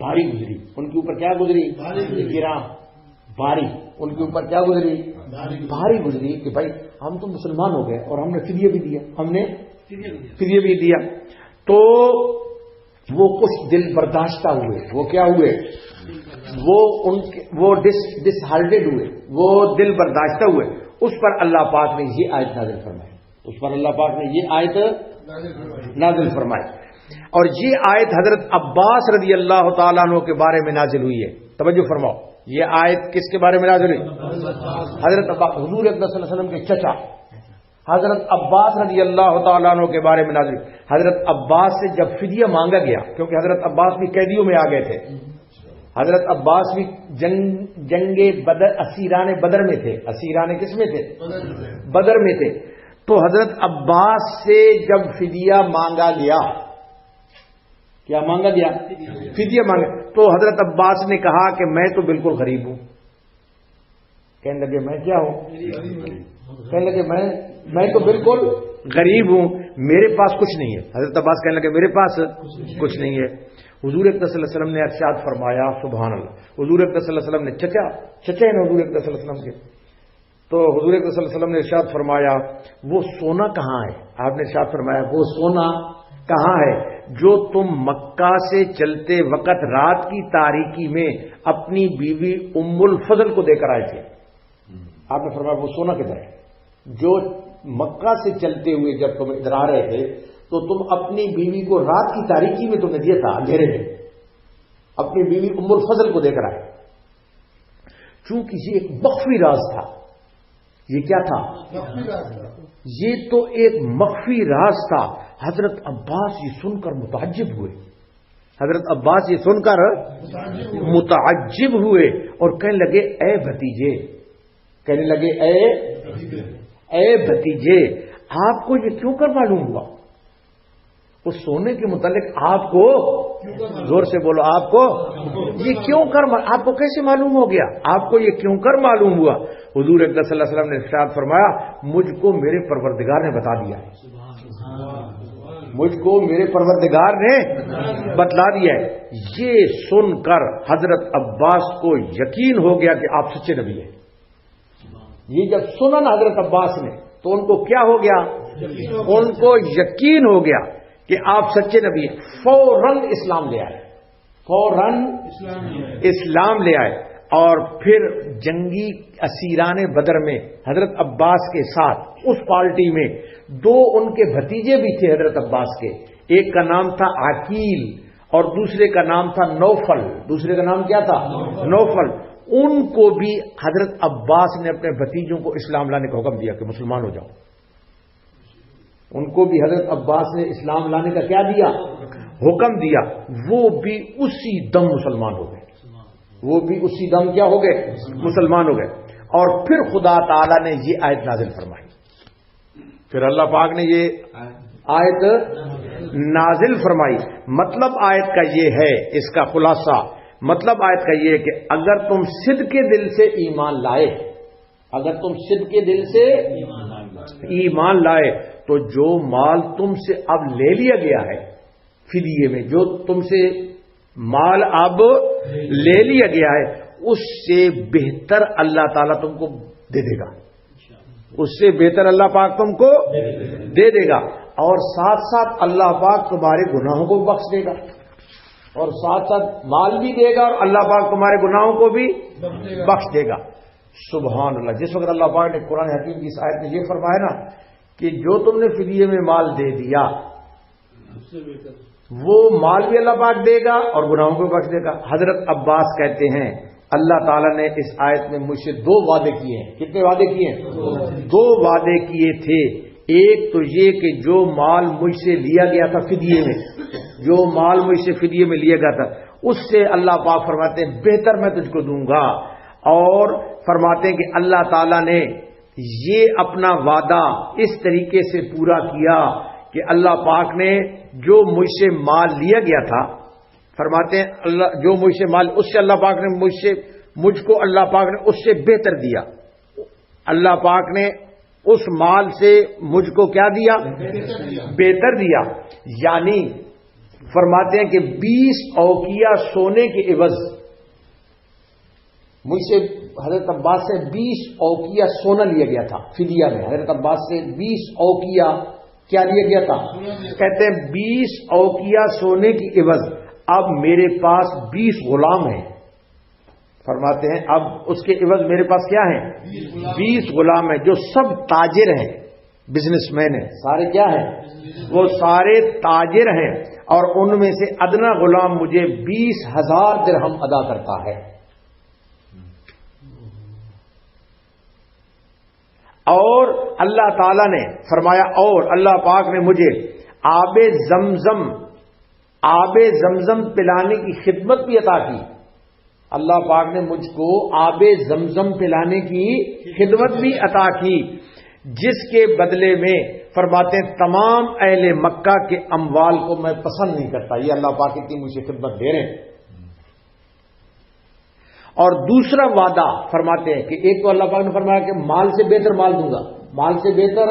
بھاری گزری. ان کے اوپر کیا گزری؟ گراں، بھاری. ان کے اوپر کیا گزری؟ بھاری گزری کہ بھائی ہم تو مسلمان ہو گئے اور ہم نے فدیہ بھی دیا، ہم نے فدیہ بھی دیا. تو وہ کچھ دل برداشتہ ہوئے. وہ کیا ہوئے؟ وہ ڈس ہارڈیڈ ہوئے، وہ دل برداشتہ ہوئے. اس پر اللہ پاک نے یہ آیت نازل فرمائی، اس پر اللہ پاک نے یہ آیت نازل فرمائی. اور یہ آیت حضرت عباس رضی اللہ تعالیٰ عنہ کے بارے میں نازل ہوئی ہے. توجہ فرماؤ، یہ آیت کس کے بارے میں نازل ہوئی؟ حضرت عباس، حضور اکرم صلی اللہ علیہ وسلم کے چچا حضرت عباس رضی اللہ تعالیٰ عنہ کے بارے میں نازل. حضرت عباس سے جب فدیہ مانگا گیا، کیونکہ حضرت عباس بھی قیدیوں میں آ گئے تھے، حضرت عباس بھی جنگ بدر، اسیران بدر میں تھے. اسیران کس میں تھے؟ بدر میں تھے. تو حضرت عباس سے جب فدیہ مانگا گیا، کیا مانگا گیا؟ فدیہ مانگا. تو حضرت عباس نے کہا کہ میں تو بالکل غریب ہوں. کہنے لگے میں کیا ہوں؟ کہنے لگے میں تو بالکل غریب ہوں، میرے پاس کچھ نہیں ہے. حضرت عباس کہنے لگے میرے پاس کچھ نہیں ہے. حضور اکرم صلی اللہ علیہ وسلم نے ارشاد فرمایا، سبحان اللہ. حضور اکرم صلی اللہ علیہ وسلم نے چچا ہے نا حضور اکرم صلی اللہ علیہ وسلم کے. تو حضور اکرم صلی اللہ علیہ وسلم نے ارشاد فرمایا وہ سونا کہاں ہے؟ آپ نے ارشاد فرمایا وہ سونا کہاں ہے جو تم مکہ سے چلتے وقت رات کی تاریکی میں اپنی بیوی ام الفضل کو دے کر آئے تھے. آپ نے فرمایا وہ سونا کدھر ہے جو مکہ سے چلتے ہوئے جب تم ادھر آ رہے تھے تو تم اپنی بیوی کو رات کی تاریکی میں تم نے دیا تھا، اندھیرے میں اپنی بیوی ام الفضل کو دے کر آئے. چونکہ یہ ایک مخفی راز تھا. یہ کیا تھا؟ یہ تو ایک مخفی راز تھا. حضرت عباس یہ سن کر متعجب ہوئے. حضرت عباس یہ سن کر متعجب ہوئے اور کہنے لگے اے بھتیجے، کہنے لگے اے بھتیجے آپ کو یہ کیوں کر معلوم ہوا؟ اس سونے کے متعلق آپ کو، زور سے بولو، آپ کو یہ کیوں کر، آپ کو کیسے معلوم ہو گیا؟ آپ کو یہ کیوں کر معلوم ہوا؟ حضور اقدس صلی اللہ علیہ وسلم نے ارشاد فرمایا مجھ کو میرے پروردگار نے بتا دیا ہے، مجھ کو میرے پروردگار نے بتلا دیا ہے۔ یہ سن کر حضرت عباس کو یقین ہو گیا کہ آپ سچے نبی ہیں۔ یہ جب سنا نا حضرت عباس نے تو ان کو کیا ہو گیا؟ ان کو یقین ہو گیا کہ آپ سچے نبی ہیں۔ فوراً اسلام لے آئے، فوراً اسلام لے آئے۔ اور پھر جنگی اسیران بدر میں حضرت عباس کے ساتھ اس پارٹی میں دو ان کے بھتیجے بھی تھے حضرت عباس کے، ایک کا نام تھا عقیل اور دوسرے کا نام تھا نوفل۔ دوسرے کا نام کیا تھا؟ نوفل۔ ان کو بھی حضرت عباس نے اپنے بھتیجوں کو اسلام لانے کا حکم دیا کہ مسلمان ہو جاؤ۔ ان کو بھی حضرت عباس نے اسلام لانے کا کیا دیا؟ حکم دیا۔ وہ بھی اسی دم مسلمان ہو گئے، وہ بھی اسی دم کیا ہو گئے؟ مسلمان ہو گئے۔ اور پھر خدا تعالی نے یہ آیت نازل فرمائی، پھر اللہ پاک نے یہ آیت نازل فرمائی۔ مطلب آیت کا یہ ہے، اس کا خلاصہ مطلب آیت کا یہ ہے کہ اگر تم صدق کے دل سے ایمان لائے، اگر تم صدق کے دل سے ایمان لائے تو جو مال تم سے اب لے لیا گیا ہے فدیے میں، جو تم سے مال اب لے لیا گیا ہے، اس سے بہتر اللہ تعالیٰ تم کو دے دے گا، اس سے بہتر اللہ پاک تم کو دے دے گا۔ اور ساتھ ساتھ اللہ پاک تمہارے گناہوں کو بخش دے گا، اور ساتھ ساتھ مال بھی دے گا اور اللہ پاک تمہارے گناہوں کو بھی بخش دے گا۔ سبحان اللہ۔ جس وقت اللہ پاک نے قرآن حکیم کی اس آیت میں یہ فرمایا نا کہ جو تم نے فدیے میں مال دے دیا وہ مال بھی اللہ پاک دے گا اور گناہوں کو بخش دے گا۔ حضرت عباس کہتے ہیں اللہ تعالیٰ نے اس آیت میں مجھ سے دو وعدے کیے ہیں۔ کتنے وعدے کیے ہیں؟ دو وعدے کیے تھے۔ ایک تو یہ کہ جو مال مجھ سے لیا گیا تھا فدیے میں، جو مال مجھ سے فدیے میں لیا گیا تھا اس سے اللہ پاک فرماتے ہیں بہتر میں تجھ کو دوں گا۔ اور فرماتے ہیں کہ اللہ تعالیٰ نے یہ اپنا وعدہ اس طریقے سے پورا کیا کہ اللہ پاک نے جو مجھ سے مال لیا گیا تھا، فرماتے ہیں اللہ جو مجھ سے مال، اس سے اللہ پاک نے مجھ کو اللہ پاک نے اس سے بہتر دیا۔ اللہ پاک نے اس مال سے مجھ کو کیا دیا؟ بہتر دیا۔ یعنی فرماتے ہیں کہ 20 اوقیہ سونے کے عوض مجھ سے حضرت عباس سے 20 اوقیہ سونا لیا گیا تھا فدیہ میں۔ حضرت عباس سے 20 اوقیہ کیا لیا گیا تھا؟ کہتے ہیں 20 اوقیہ سونے کی عوض اب میرے پاس 20 غلام ہیں۔ فرماتے ہیں اب اس کے عوض میرے پاس کیا ہیں؟ 20 غلام ہیں جو سب تاجر ہیں، بزنس مین ہیں، سارے کیا ہیں؟ وہ سارے تاجر ہیں، اور ان میں سے ادنا غلام مجھے 20,000 درہم ادا کرتا ہے۔ اور اللہ تعالی نے فرمایا اور اللہ پاک نے مجھے آب زمزم پلانے کی خدمت بھی عطا کی۔ اللہ پاک نے مجھ کو آب زمزم پلانے کی خدمت بھی عطا کی، جس کے بدلے میں فرماتے ہیں تمام اہل مکہ کے اموال کو میں پسند نہیں کرتا۔ یہ اللہ پاک کی مجھے خدمت دے رہے ہیں۔ اور دوسرا وعدہ فرماتے ہیں کہ ایک تو اللہ پاک نے فرمایا کہ مال سے بہتر مال دوں گا، مال سے بہتر،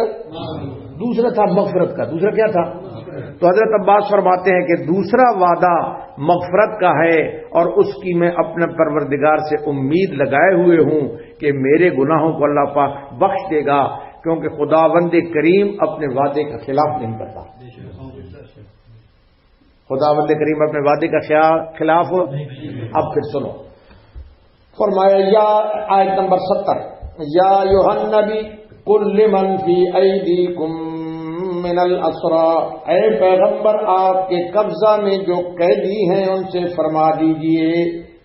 دوسرا تھا مغفرت کا۔ دوسرا کیا تھا؟ تو حضرت عباس فرماتے ہیں کہ دوسرا وعدہ مغفرت کا ہے، اور اس کی میں اپنے پروردگار سے امید لگائے ہوئے ہوں کہ میرے گناہوں کو اللہ پاک بخش دے گا، کیونکہ خداوند کریم اپنے وعدے کا خلاف نہیں کرتا۔ خداوند کریم اپنے وعدے کا خلاف۔ اب پھر سنو، فرمایا یا آیت نمبر 70 یا ایھا النبی قل لمن فی ایدیکم من الاسرى، اے پیغمبر آپ کے قبضہ میں جو قیدی ہیں ان سے فرما دیجئے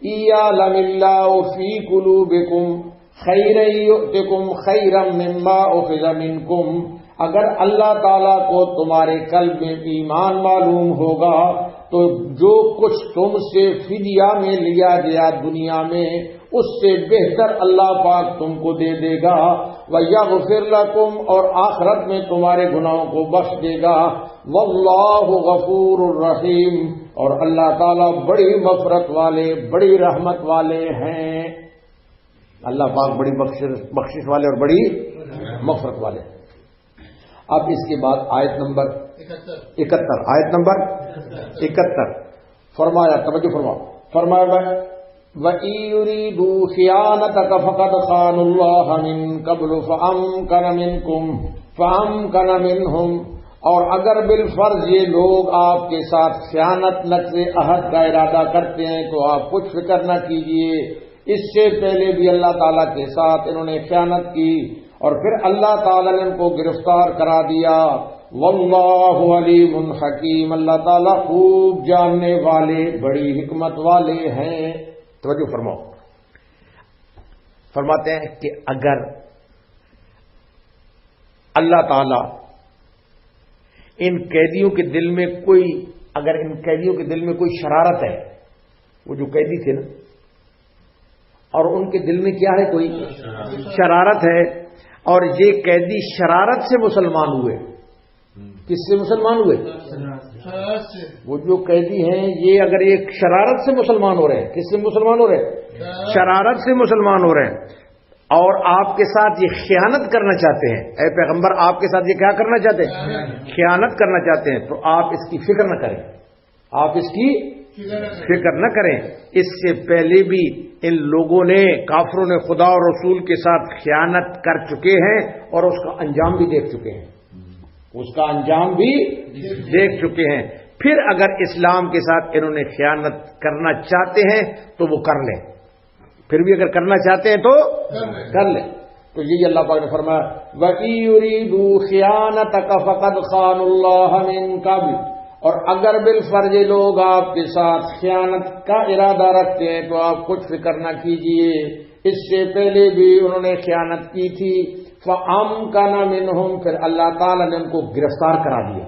یعلم اللہ فی قلوبکم خیرا یؤتکم خیرا مما اخذ منکم، اگر اللہ تعالیٰ کو تمہارے قلب میں ایمان معلوم ہوگا تو جو کچھ تم سے فدیہ میں لیا گیا دنیا میں اس سے بہتر اللہ پاک تم کو دے دے گا، وَيَغْفِرْ لَكُمْ، اور آخرت میں تمہارے گناہوں کو بخش دے گا، وَاللَّهُ غَفُورٌ رَحِيمٌ، اور اللہ تعالیٰ بڑی مغفرت والے، بڑی رحمت والے ہیں۔ اللہ پاک بڑی بخشش والے اور بڑی مغفرت والے۔ اب اس کے بعد آیت نمبر 71، آیت نمبر 71 فرمایا، توجہ فرماؤ، فرمایا وَإِن يُرِيدُوا خِيَانَتَكَ فَقَدْ خَانُوا اللَّهَ مِن قَبْلُ فَأَمْكَنَ مِنْهُمْ، اور اگر بالفرض یہ لوگ آپ کے ساتھ خیانت نقض عہد کا ارادہ کرتے ہیں تو آپ کچھ فکر نہ کیجیے، اس سے پہلے بھی اللہ تعالیٰ کے ساتھ انہوں نے خیانت کی اور پھر اللہ تعالیٰ نے ان کو گرفتار کرا دیا۔ واللہ علیم حکیم، اللہ تعالیٰ خوب جاننے والے، بڑی حکمت والے ہیں۔ توجہ فرماؤ، فرماتے ہیں کہ اگر اللہ تعالیٰ ان قیدیوں کے دل میں کوئی، اگر ان قیدیوں کے دل میں کوئی شرارت ہے، وہ جو قیدی تھے نا، اور ان کے دل میں کیا ہے، کوئی شرارت ہے، اور یہ قیدی شرارت سے مسلمان ہوئے، کس سے مسلمان ہوئے؟ وہ جو قیدی ہیں یہ اگر یہ شرارت سے مسلمان ہو رہے ہیں، کس سے مسلمان ہو رہے ہیں؟ شرارت سے مسلمان ہو رہے ہیں، اور آپ کے ساتھ یہ خیانت کرنا چاہتے ہیں، اے پیغمبر آپ کے ساتھ یہ کیا کرنا چاہتے ہیں؟ خیانت کرنا چاہتے ہیں، تو آپ اس کی فکر نہ کریں، آپ اس کی فکر نہ کریں۔ اس سے پہلے بھی ان لوگوں نے، کافروں نے خدا اور رسول کے ساتھ خیانت کر چکے ہیں اور اس کا انجام بھی دیکھ چکے ہیں، اس کا انجام بھی دیکھ چکے ہیں۔ پھر اگر اسلام کے ساتھ انہوں نے خیانت کرنا چاہتے ہیں تو وہ کر لیں، پھر بھی اگر کرنا چاہتے ہیں تو کر لیں۔ تو یہی اللہ پاک نے فرمایا وَإِن يُرِيدُوا خِيَانَتَكَ فَقَدْ خَانُوا اللَّهَ مِن قَبْلُ، اور اگر بالفرض لوگ آپ کے ساتھ خیانت کا ارادہ رکھتے ہیں تو آپ کچھ فکر نہ کیجئے، اس سے پہلے بھی انہوں نے خیانت کی تھی، فَأَمْكَنَ مِنْهُمْ، پھر اللہ تعالیٰ نے ان کو گرفتار کرا دیا۔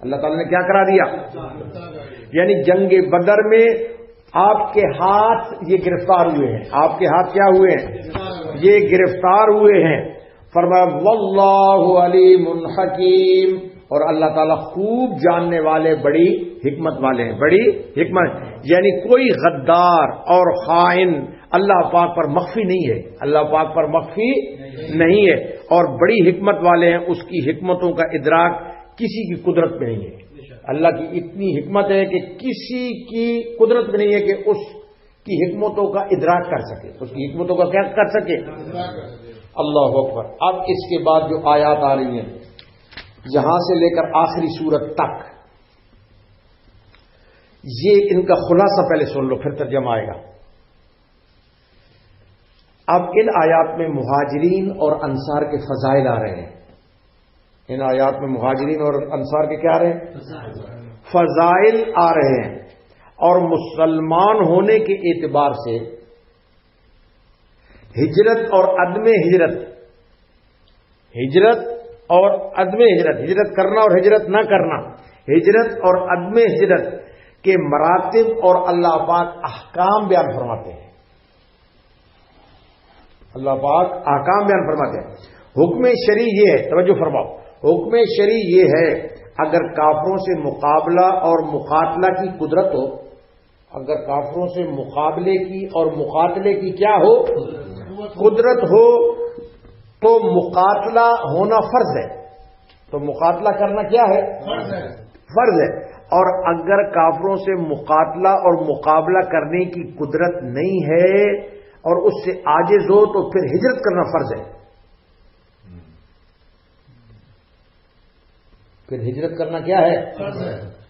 اللہ تعالیٰ نے کیا کرا دیا؟ یعنی جنگ بدر میں آپ کے ہاتھ یہ گرفتار ہوئے ہیں، آپ کے ہاتھ کیا ہوئے ہیں؟ یہ گرفتار ہوئے ہیں۔ فرمایا واللہ علیم حکیم، اور اللہ تعالیٰ خوب جاننے والے، بڑی حکمت والے ہیں، بڑی حکمت، یعنی کوئی غدار اور خائن اللہ پاک پر مخفی نہیں ہے، اللہ پاک پر مخفی نہیں ہے، اور بڑی حکمت والے ہیں، اس کی حکمتوں کا ادراک کسی کی قدرت میں نہیں ہے۔ اللہ کی اتنی حکمت ہے کہ کسی کی قدرت میں نہیں ہے کہ اس کی حکمتوں کا ادراک کر سکے، اس کی حکمتوں کا کیا کر سکے؟ اللہ اکبر۔ اب اس کے بعد جو آیات آ رہی ہیں یہاں سے لے کر آخری سورت تک، یہ ان کا خلاصہ پہلے سن لو، پھر ترجمہ آئے گا۔ اب ان آیات میں مہاجرین اور انصار کے فضائل آ رہے ہیں، ان آیات میں مہاجرین اور انصار کے کیا آ رہے ہیں؟ فضائل آ رہے ہیں، اور مسلمان ہونے کے اعتبار سے ہجرت اور عدم ہجرت، ہجرت اور عدم ہجرت، ہجرت کرنا اور ہجرت نہ کرنا، ہجرت اور عدم ہجرت کے مراتب اور اللہ پاک احکام بیان فرماتے ہیں، اللہ پاک احکام بیان فرماتے ہیں۔ حکم شرعی یہ ہے، توجہ فرماؤ، حکم شرعی یہ ہے اگر کافروں سے مقابلہ اور مقاتلہ کی قدرت ہو، اگر کافروں سے مقابلے کی اور مقاتلے کی کیا ہو؟ قدرت ہو، تو مقاتلہ ہونا فرض ہے، تو مقاتلہ کرنا کیا ہے؟ فرض ہے۔ اور اگر کافروں سے مقاتلہ اور مقابلہ کرنے کی قدرت نہیں ہے اور اس سے عاجز ہو تو پھر ہجرت کرنا فرض ہے، پھر ہجرت کرنا کیا ہے؟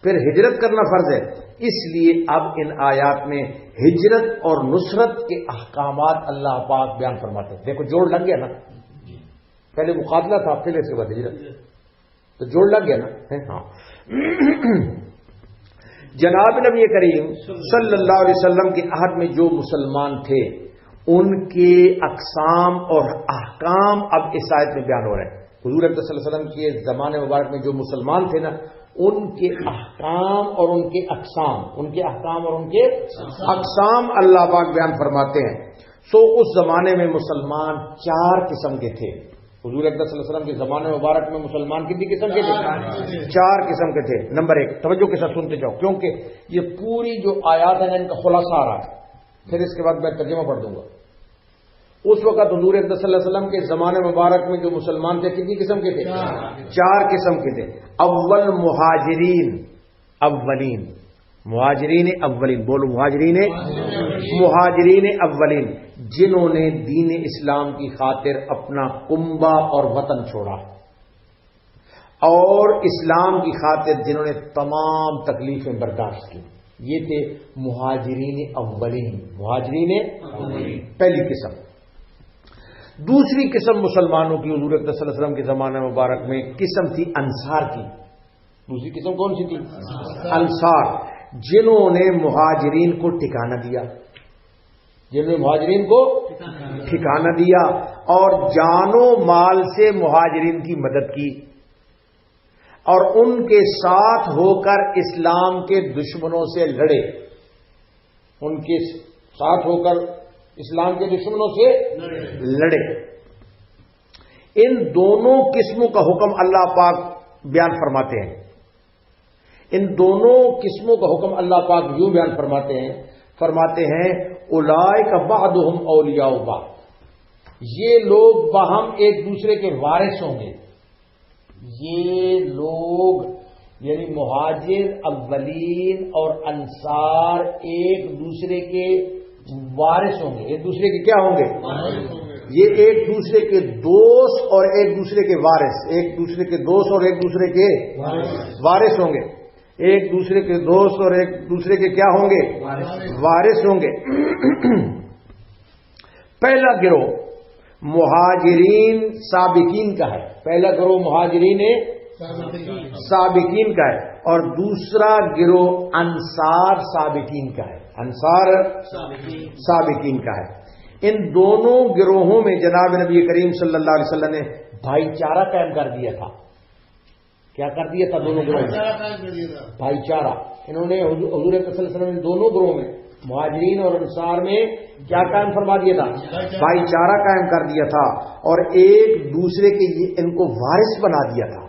پھر ہجرت کرنا فرض ہے۔ اس لیے اب ان آیات میں ہجرت اور نصرت کے احکامات اللہ پاک بیان فرماتے ہیں۔ دیکھو جوڑ لگ گیا نا، پہلے مقابلہ تھا، پھر اس کے بعد ہجرت، تو جوڑ لگ گیا نا۔ ہاں، جناب نبی کریم صلی اللہ علیہ وسلم کے عہد میں جو مسلمان تھے ان کے اقسام اور احکام اب اس آیت میں بیان ہو رہے ہیں۔ حضور صلی اللہ علیہ وسلم کے زمانے مبارک میں جو مسلمان تھے نا، ان کے احکام اور ان کے اقسام، ان کے احکام اور ان کے اقسام اللہ پاک بیان فرماتے ہیں۔ سو اس زمانے میں مسلمان 4 قسم کے تھے. حضور اکرم صلی اللہ علیہ وسلم کے زمانے مبارک میں مسلمان کتنی قسم کے تھے؟ 4 قسم کے تھے. نمبر 1، توجہ کے ساتھ سنتے جاؤ کیونکہ یہ پوری جو آیات ہیں ان کا خلاصہ آ رہا ہے، پھر اس کے بعد میں ترجمہ پڑھ دوں گا. اس وقت حضور اکرم صلی اللہ علیہ وسلم کے زمانے مبارک میں جو مسلمان تھے کتنی قسم کے تھے؟ 4 قسم کے تھے. اول مہاجرین، اولین، مہاجرین اولین، بولو مہاجرین اولین، جنہوں نے دین اسلام کی خاطر اپنا کنبہ اور وطن چھوڑا، اور اسلام کی خاطر جنہوں نے تمام تکلیفیں برداشت کی، یہ تھے مہاجرین اولین. مہاجرین پہلی قسم. دوسری قسم مسلمانوں کی حضور اکرم صلی اللہ علیہ وسلم کے زمانہ مبارک میں قسم تھی انصار کی. دوسری قسم کون سی تھی؟ انصار، جنہوں نے مہاجرین کو ٹھکانہ دیا، جنہوں نے مہاجرین کو ٹھکانہ دیا اور جان و مال سے مہاجرین کی مدد کی، اور ان کے ساتھ ہو کر اسلام کے دشمنوں سے لڑے، ان کے ساتھ ہو کر اسلام کے دشمنوں سے لڑے. ان دونوں قسموں کا حکم اللہ پاک بیان فرماتے ہیں. ان دونوں قسموں کا حکم اللہ پاک یوں بیان فرماتے ہیں اولئک بعضهم اولیاء بعض، یہ لوگ باہم ایک دوسرے کے وارث ہوں گے. یہ لوگ یعنی مہاجر اولین اور انصار ایک دوسرے کے وارث ہوں گے. ایک دوسرے کے کیا ہوں گے؟ یہ ایک دوسرے کے دوست اور ایک دوسرے کے وارث، ایک دوسرے کے دوست اور ایک دوسرے کے وارث ہوں گے. ایک دوسرے کے دوست اور ایک دوسرے کے کیا ہوں گے؟ وارث ہوں گے. پہلا گروہ مہاجرین سابقین کا ہے، پہلا گروہ مہاجرین سابقین کا ہے، اور دوسرا گروہ انصار سابقین کا ہے. انصار سابقین کا ہے. ان دونوں گروہوں میں جناب نبی کریم صلی اللہ علیہ وسلم نے بھائی چارہ قائم کر دیا تھا. کیا کر دیا تھا؟ دونوں گروہوں میں بھائی چارہ. انہوں نے حضور صلی اللہ علیہ وسلم نے دونوں گروہوں میں مہاجرین اور انصار میں کیا قائم فرما دیا تھا؟ بھائی چارہ قائم کر دیا تھا، اور ایک دوسرے کے ان کو وارث بنا دیا تھا.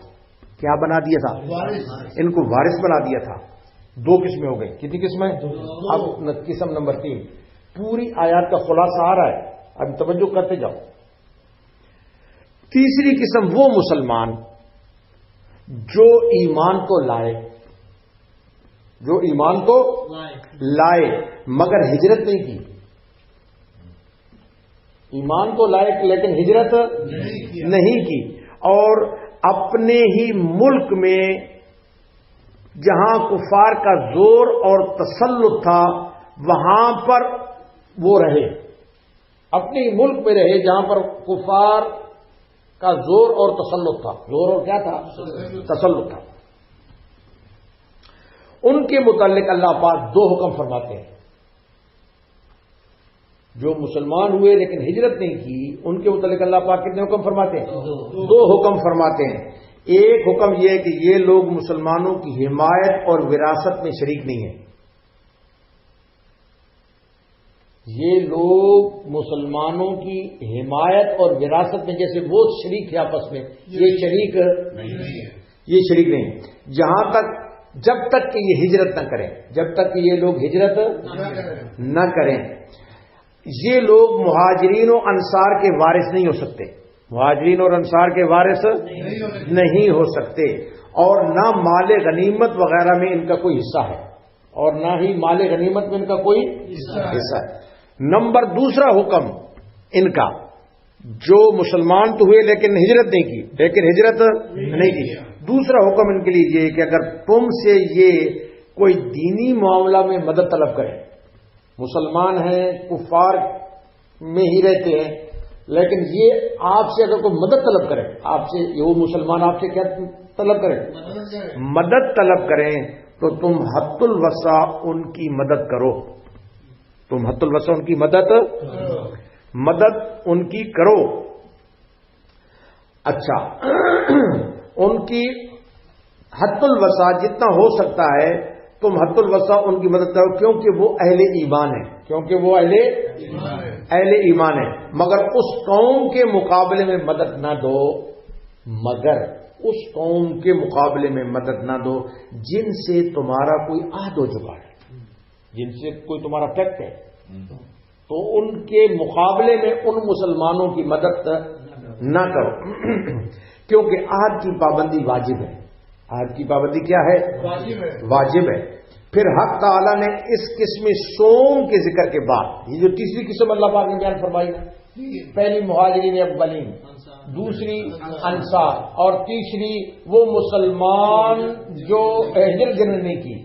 کیا بنا دیا تھا؟ ان کو وارث بنا دیا تھا. 2 قسمیں ہو گئی. کتنی قسمیں؟ اب قسم نمبر 3. پوری آیات کا خلاصہ آ رہا ہے، اب توجہ کرتے جاؤ. تیسری قسم وہ مسلمان جو ایمان کو لائے، جو ایمان کو لائے مگر ہجرت نہیں کی. ایمان کو لائے لیکن ہجرت نہیں کی، اور اپنے ہی ملک میں جہاں کفار کا زور اور تسلط تھا وہاں پر وہ رہے، اپنے ہی ملک میں رہے جہاں پر کفار کا زور اور تسلط تھا. زور اور کیا تھا؟ تسلط تھا. ان کے متعلق اللہ پاک 2 حکم فرماتے ہیں. جو مسلمان ہوئے لیکن ہجرت نہیں کی، ان کے متعلق اللہ پاک کتنے حکم فرماتے ہیں؟ 2 حکم فرماتے ہیں. ایک حکم یہ ہے کہ یہ لوگ مسلمانوں کی حمایت اور وراثت میں شریک نہیں ہیں. یہ لوگ مسلمانوں کی حمایت اور وراثت میں جیسے وہ شریک ہے آپس میں، یہ شریک نہیں. جہاں تک جب تک کہ یہ ہجرت نہ کریں، جب تک کہ یہ لوگ ہجرت نہ کریں، یہ لوگ مہاجرین و انصار کے وارث نہیں ہو سکتے. مہاجرین اور انصار کے وارث نہیں ہو سکتے، اور نہ مال غنیمت وغیرہ میں ان کا کوئی حصہ ہے، اور نہ ہی مال غنیمت میں ان کا کوئی حصہ ہے. نمبر 2 حکم ان کا، جو مسلمان تو ہوئے لیکن ہجرت نہیں کی، دوسرا حکم ان کے لیے یہ کہ اگر تم سے یہ کوئی دینی معاملہ میں مدد طلب کرے، مسلمان ہیں کفار میں ہی رہتے ہیں لیکن یہ آپ سے اگر کوئی مدد طلب کرے، آپ سے وہ مسلمان آپ سے کیا طلب کریں؟ مدد طلب کریں، تو تم حد الوسع ان کی مدد کرو. تم حد الوسع ان کی مدد ان کی کرو. اچھا، ان کی حد الوسع جتنا ہو سکتا ہے تم حد الوسع ان کی مدد کرو، کیونکہ وہ اہل ایمان ہے، کیونکہ وہ اہل ایمان ہے، مگر اس قوم کے مقابلے میں مدد نہ دو، مگر اس قوم کے مقابلے میں مدد نہ دو جن سے تمہارا کوئی عہد ہو چکا ہے، جن سے کوئی تمہارا پیکٹ ہے، تو ان کے مقابلے میں ان مسلمانوں کی مدد نہ کرو، کیونکہ عہد کی پابندی واجب ہے۔ عہد کی پابندی کیا ہے؟ واجب ہے۔ پھر حق تعالیٰ نے اس قسم سوم کے ذکر کے بعد، یہ جو تیسری قسم اللہ پاک نے بیان فرمائی نا، پہلی مہاجرین اولین، دوسری انصار، اور تیسری وہ مسلمان جو ہجرت جنہوں نے کی،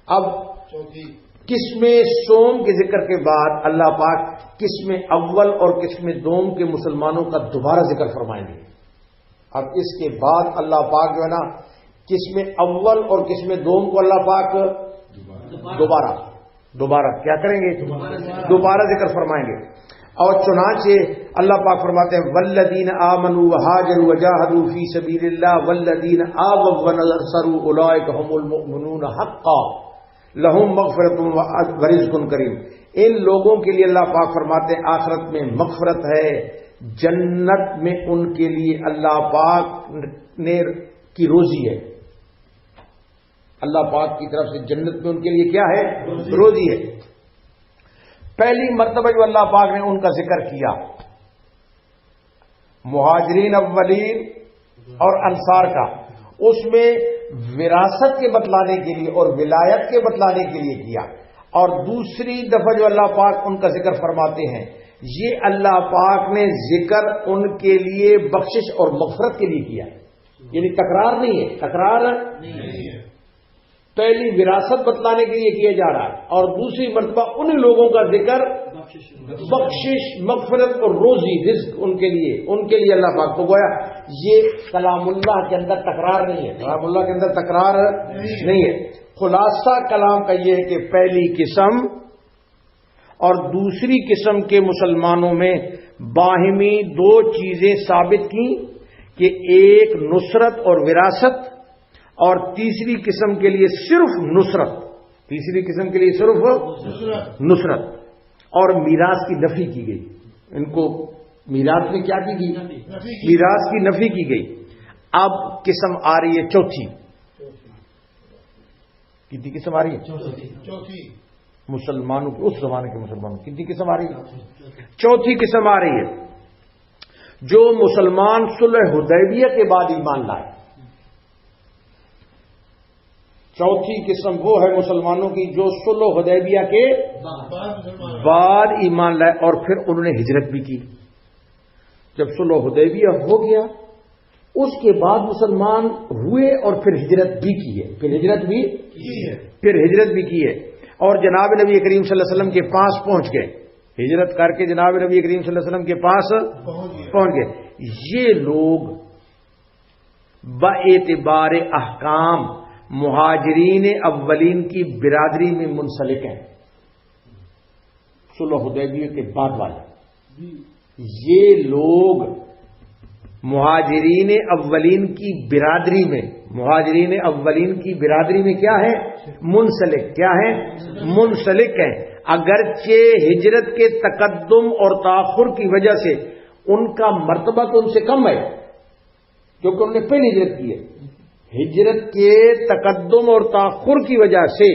اب قسم سوم کے ذکر کے بعد اللہ پاک قسم اول اور قسم دوم کے مسلمانوں کا دوبارہ ذکر فرمائیں گے۔ اب اس کے بعد اللہ پاک جو ہے نا قسم اول اور قسم دوم کو اللہ پاک دوبارہ کیا کریں گے؟ دوبارہ ذکر فرمائیں گے۔ اور چنانچہ اللہ پاک فرماتے ہیں والذین آمنوا وہاجروا وجاہدوا فی سبیل اللہ والذین آووا ونصروا اولئک هم المؤمنون حقا لہم مغفرۃ ورزق کریم۔ ان لوگوں کے لیے اللہ پاک فرماتے ہیں آخرت میں مغفرت ہے، جنت میں ان کے لیے اللہ پاک نے کی روزی ہے، اللہ پاک کی طرف سے جنت میں ان کے لیے کیا ہے؟ روزی ہے۔ پہلی مرتبہ جو اللہ پاک نے ان کا ذکر کیا مہاجرین اولین اور انصار کا، اس میں وراثت کے بتلانے کے لیے اور ولایت کے بتلانے کے لیے کیا، اور دوسری دفعہ جو اللہ پاک ان کا ذکر فرماتے ہیں یہ اللہ پاک نے ذکر ان کے لیے بخشش اور مغفرت کے لیے کیا، یعنی تکرار نہیں ہے، تکرار نہیں ہے، پہلی وراثت بتلانے کے لیے کیا جا رہا ہے، اور دوسری مرتبہ ان لوگوں کا ذکر بخشش، مغفرت اور روزی، رزق ان کے لیے اللہ پاک کو گویا یہ کلام اللہ کے اندر تکرار نہیں ہے، کلام اللہ کے اندر تکرار نہیں ہے۔ خلاصہ کلام کا یہ ہے کہ پہلی قسم اور دوسری قسم کے مسلمانوں میں باہمی دو چیزیں ثابت کی کہ ایک نصرت اور وراثت، اور تیسری قسم کے لیے صرف نصرت، تیسری قسم کے لیے صرف نصرت، اور میراث کی نفی کی گئی۔ ان کو میراث میں کیا کی گئی؟ میراث کی نفی کی گئی۔ اب قسم آ رہی ہے چوتھی، کتنی قسم آ رہی ہے؟ چوتھی مسلمانوں کی، اس زمانے کے مسلمانوں کتنی قسم آ رہی ہے؟ چوتھی قسم آ رہی ہے جو مسلمان صلح حدیبیہ کے بعد ایمان لائے۔ چوتھی قسم وہ ہے مسلمانوں کی جو صلح حدیبیہ کے بعد ایمان لائے اور پھر انہوں نے ہجرت بھی کی۔ جب صلح حدیبیہ ہو گیا اس کے بعد مسلمان ہوئے اور پھر ہجرت بھی کی ہے، پھر ہجرت بھی کی ہے، اور جناب نبی کریم صلی اللہ علیہ وسلم کے پاس پہنچ گئے، ہجرت کر کے جناب نبی کریم صلی اللہ علیہ وسلم کے پاس پہنچ گئے۔ یہ لوگ باعتبار احکام مہاجرین اولین کی برادری میں منسلک ہیں، صلح حدیبیہ کے بعد والے۔ یہ لوگ مہاجرین اولین کی برادری میں، مہاجرین اولین کی برادری میں کیا ہے؟ منسلک، کیا ہے؟ منسلک ہیں، اگرچہ ہجرت کے تقدم اور تاخر کی وجہ سے ان کا مرتبہ تو ان سے کم ہے کیونکہ انہوں نے پہلی ہجرت کی ہے۔ ہجرت کے تقدم اور تاخر کی وجہ سے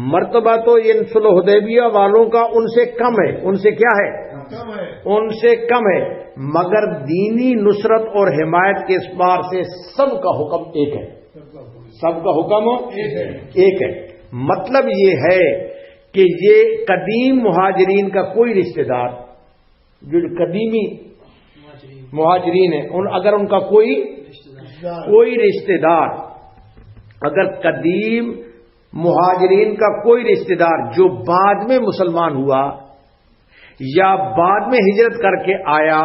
مرتبہ تو ان صلح حدیبیہ والوں کا ان سے کم ہے، ان سے کیا ہے؟ ان سے کم ہے، مگر دینی نصرت اور حمایت کے اعتبار سے سب کا حکم ایک ہے، سب کا حکم ایک ہے۔ مطلب یہ ہے کہ یہ قدیم مہاجرین کا کوئی رشتہ دار، جو قدیمی مہاجرین ہیں، اگر ان کا کوئی رشتہ دار، اگر قدیم مہاجرین کا کوئی رشتہ دار جو بعد میں مسلمان ہوا یا بعد میں ہجرت کر کے آیا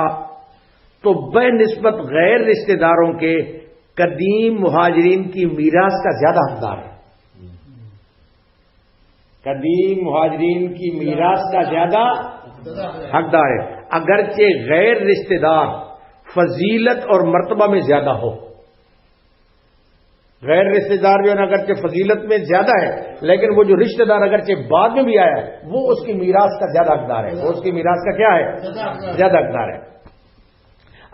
تو بہ نسبت غیر رشتہ داروں کے قدیم مہاجرین کی میراث کا زیادہ حقدار ہے، قدیم مہاجرین کی میراث کا زیادہ حقدار ہے، اگرچہ غیر رشتہ دار فضیلت اور مرتبہ میں زیادہ ہو۔ غیر رشتہ دار جو ہے اگرچہ فضیلت میں زیادہ ہے، لیکن وہ جو رشتہ دار اگرچہ بعد میں بھی آیا ہے وہ اس کی میراث کا زیادہ حقدار ہے، وہ اس کی میراث کا کیا ہے؟ زیادہ حقدار ہے،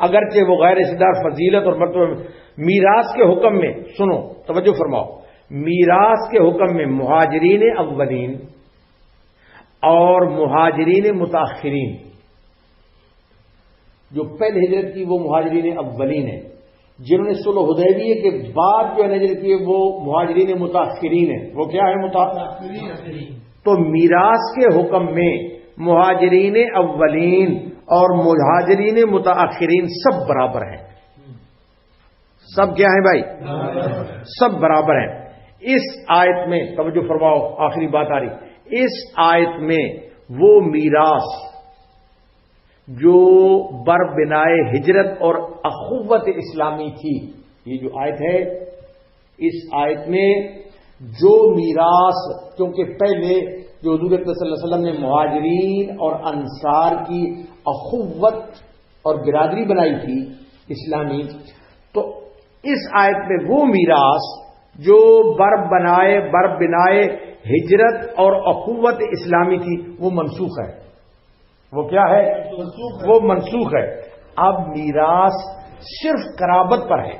اگرچہ وہ غیر رشتہ دار فضیلت اور مرتبہ میراث کے حکم میں، سنو توجہ فرماؤ، میراث کے حکم میں مہاجرین اولین اور مہاجرین متاخرین، جو پہلے ہجرت کی وہ مہاجرین اولین ہیں، جنہوں نے صلح حدیبیہ کے بعد جو ہجرت کی وہ مہاجرین متاخرین ہیں۔ وہ کیا ہے متاخرین؟ تو میراث کے حکم میں مہاجرین اولین اور مہاجرین متاخرین سب برابر ہیں۔ سب کیا ہیں بھائی؟ سب برابر ہیں۔ اس آیت میں توجہ فرماؤ، آخری بات آ رہی، اس آیت میں وہ میراث جو بر بنائے ہجرت اور اخوت اسلامی تھی، یہ جو آیت ہے، اس آیت میں جو میراث، کیونکہ پہلے جو حضور اکرم صلی اللہ علیہ وسلم نے مہاجرین اور انصار کی اخوت اور برادری بنائی تھی اسلامی، تو اس آیت میں وہ میراث جو بر بنائے ہجرت اور اخوت اسلامی تھی وہ منسوخ ہے۔ وہ کیا ہے؟ وہ منسوخ ہے۔ اب میراث صرف قرابت پر ہے۔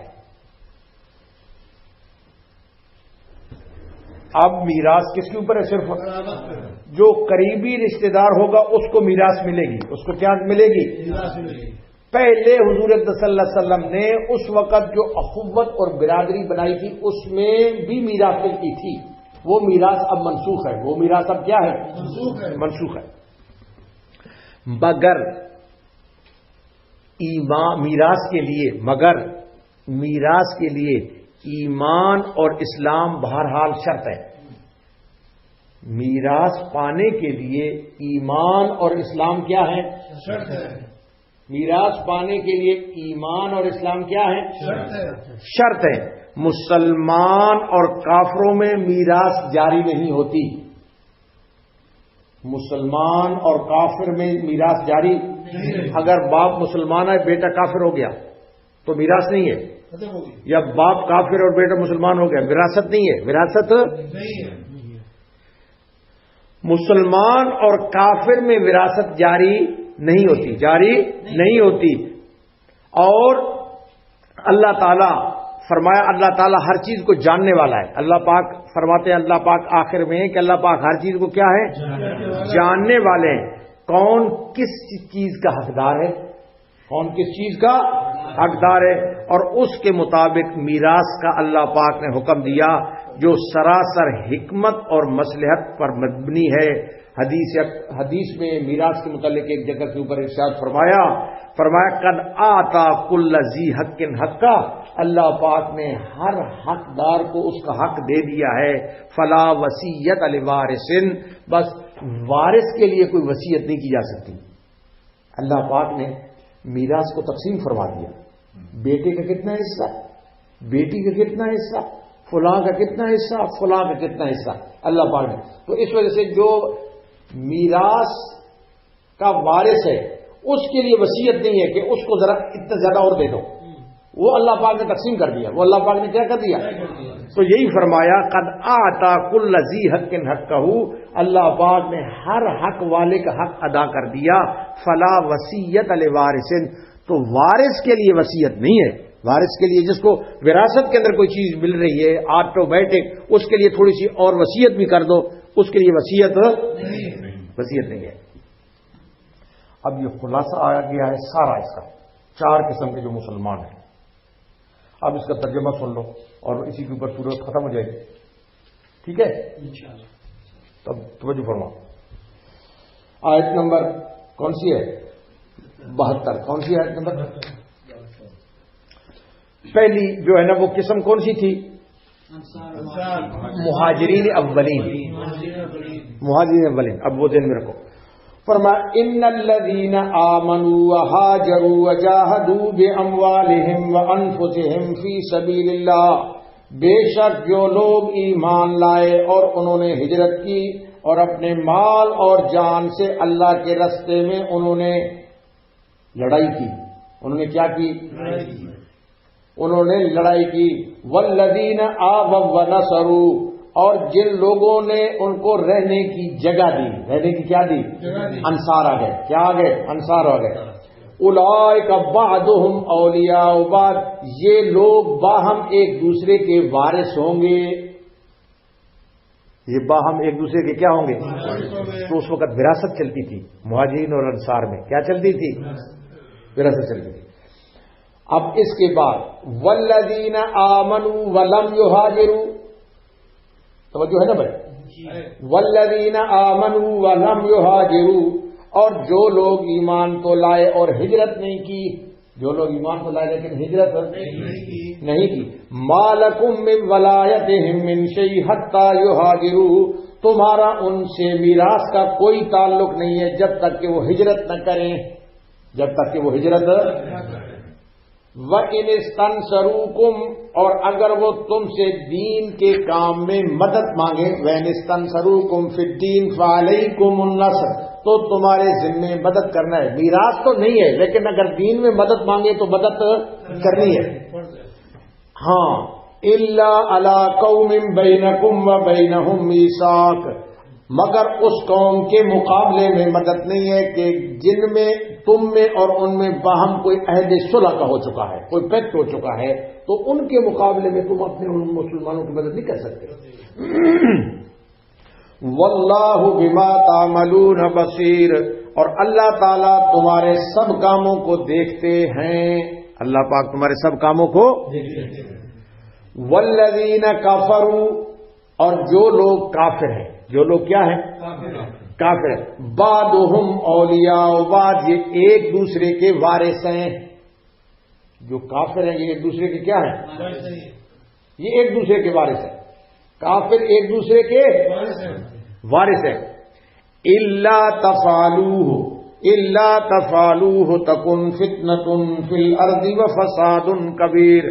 اب میراث کس کے اوپر ہے؟ صرف جو قریبی رشتہ دار ہوگا اس کو میراث ملے گی۔ اس کو کیا ملے گی؟ پہلے حضور صلی اللہ علیہ وسلم نے اس وقت جو اخوت اور برادری بنائی تھی اس میں بھی میراث ملتی تھی، وہ میراث اب منسوخ ہے۔ وہ میراث اب کیا ہے؟ منسوخ ہے۔ مگر میراث کے لیے ایمان اور اسلام بہرحال شرط ہے۔ میراث پانے کے لیے ایمان اور اسلام کیا ہے؟ شرط ہے۔ میراث پانے کے لیے ایمان اور اسلام کیا ہے؟ شرط ہے۔ مسلمان اور کافروں میں میراث جاری نہیں ہوتی۔ مسلمان اور کافر میں میراث جاری، اگر باپ مسلمان ہے بیٹا کافر ہو گیا تو میراث نہیں ہے، یا باپ کافر اور بیٹا مسلمان ہو گیا وراثت نہیں ہے، وراثت مسلمان اور کافر میں وراثت جاری نہیں ہوتی، جاری نہیں ہوتی۔ اور اللہ تعالی فرمایا، اللہ تعالیٰ ہر چیز کو جاننے والا ہے۔ اللہ پاک فرماتے ہیں، اللہ پاک آخر میں کہ اللہ پاک ہر چیز کو کیا ہے؟ جاننے والے ہیں۔ کون کس چیز کا حقدار ہے، کون کس چیز کا حقدار ہے، اور اس کے مطابق میراث کا اللہ پاک نے حکم دیا جو سراسر حکمت اور مصلحت پر مبنی ہے۔ حدیث میں میراث کے متعلق ایک جگہ کے اوپر ارشاد فرمایا قد آتا کل ذی حق حقا، اللہ پاک نے ہر حقدار کو اس کا حق دے دیا ہے۔ فلا وصیت لوارث، بس وارث کے لیے کوئی وصیت نہیں کی جا سکتی۔ اللہ پاک نے میراث کو تقسیم فرما دیا، بیٹے کا کتنا حصہ، بیٹی کا کتنا حصہ، فلاں کا کتنا حصہ، فلاں کا کتنا حصہ، اللہ پاک نے۔ تو اس وجہ سے جو میراث کا وارث ہے اس کے لیے وصیت نہیں ہے کہ اس کو ذرا اتنا زیادہ اور دے دو، وہ اللہ پاک نے تقسیم کر دیا، وہ اللہ پاک نے کیا کر دیا۔ تو یہی فرمایا قد آتا کل ذی حق حقہ، اللہ پاک نے ہر حق والے کا حق ادا کر دیا۔ فلا وصیت لوارث، تو وارث کے لیے وصیت نہیں ہے۔ وارث کے لیے جس کو وراثت کے اندر کوئی چیز مل رہی ہے آٹومیٹک، اس کے لیے تھوڑی سی اور وصیت بھی کر دو، اس کے لیے وصیت نہیں ہے۔ اب یہ خلاصہ آیا گیا ہے سارا اس کا، 4 قسم کے جو مسلمان ہیں۔ اب اس کا ترجمہ سن لو اور اسی کے اوپر صورت ختم ہو جائے گی، ٹھیک ہے؟ تب توجہ فرماؤ۔ آیت نمبر کون سی ہے؟ 72۔ کون سی آیت نمبر؟ پہلی جو ہے نا وہ قسم کون سی تھی؟ مہاجرین اولین، مہاجرین اولین۔ اب وہ ذہن میں رکھو، فرمایا ان الذین آمنوا وہاجروا وجاہدوا باموالہم وانفسہم فی سبیل اللہ، بے شک جو لوگ ایمان لائے اور انہوں نے ہجرت کی اور اپنے مال اور جان سے اللہ کے راستے میں انہوں نے لڑائی کی، انہوں نے کیا کی؟ انہوں نے لڑائی کی، والذین آووا ونصروا، اور جن لوگوں نے ان کو رہنے کی جگہ دی، رہنے کی کیا دی؟ انصار آ گئے، کیا آ گئے؟ انصار آ گئے۔ اولئک بعضهم اولیاء بعض، یہ لوگ باہم ایک دوسرے کے وارث ہوں گے، یہ باہم ایک دوسرے کے کیا ہوں گے؟ تو اس وقت وراثت چلتی تھی مہاجرین اور انصار میں، کیا چلتی تھی؟ وراثت چلتی تھی۔ اب اس کے بعد والذین آمنوا ولم یہاجروا، توجہ ہے نا بھائی، والذین آمنوا ولم یہاجروا، اور جو لوگ ایمان تو لائے اور ہجرت نہیں کی، جو لوگ ایمان تو لائے لیکن ہجرت نہیں کی، ما لکم من ولایتہم من شیء حتی یہاجروا، تمہارا ان سے میراث کا کوئی تعلق نہیں ہے جب تک کہ وہ ہجرت نہ کریں، جب تک کہ وہ ہجرت وَإِنِ اسْتَنْصَرُوكُمْ، اور اگر وہ تم سے دین کے کام میں مدد مانگے، وَإِنِ اسْتَنْصَرُوكُمْ فِي الدِّينِ فَعَلَيْكُمُ النَّصْرُ، تو تمہارے ذمے مدد کرنا ہے، میراث تو نہیں ہے لیکن اگر دین میں مدد مانگے تو مدد کرنی ہے۔ ہاں، إِلَّا عَلَىٰ قَوْمٍ بَيْنَكُمْ وَبَيْنَهُمْ مِيثَاقٌ، مگر اس قوم کے مقابلے میں مدد نہیں ہے کہ جن میں تم میں اور ان میں باہم کوئی عہد صلح کا ہو چکا ہے، کوئی پیکٹ ہو چکا ہے، تو ان کے مقابلے میں تم اپنے ان مسلمانوں کی مدد نہیں کر سکتے۔ واللہ بما تعملون بصیر، اور اللہ تعالیٰ تمہارے سب کاموں کو دیکھتے ہیں، اللہ پاک تمہارے سب کاموں کو دیکھتے ہیں۔ والذین کفروا، اور جو لوگ کافر ہیں، جو لوگ کیا ہیں؟ کافر ہیں، بعضهم اولیاء بعض، یہ ایک دوسرے کے وارث ہیں، جو کافر ہیں یہ ایک دوسرے کے کیا ہیں؟ یہ ایک دوسرے کے وارث ہیں، کافر ایک دوسرے کے وارث ہیں۔ الا تفعلوه تکن فتنة فی الارض وفساد کبیر،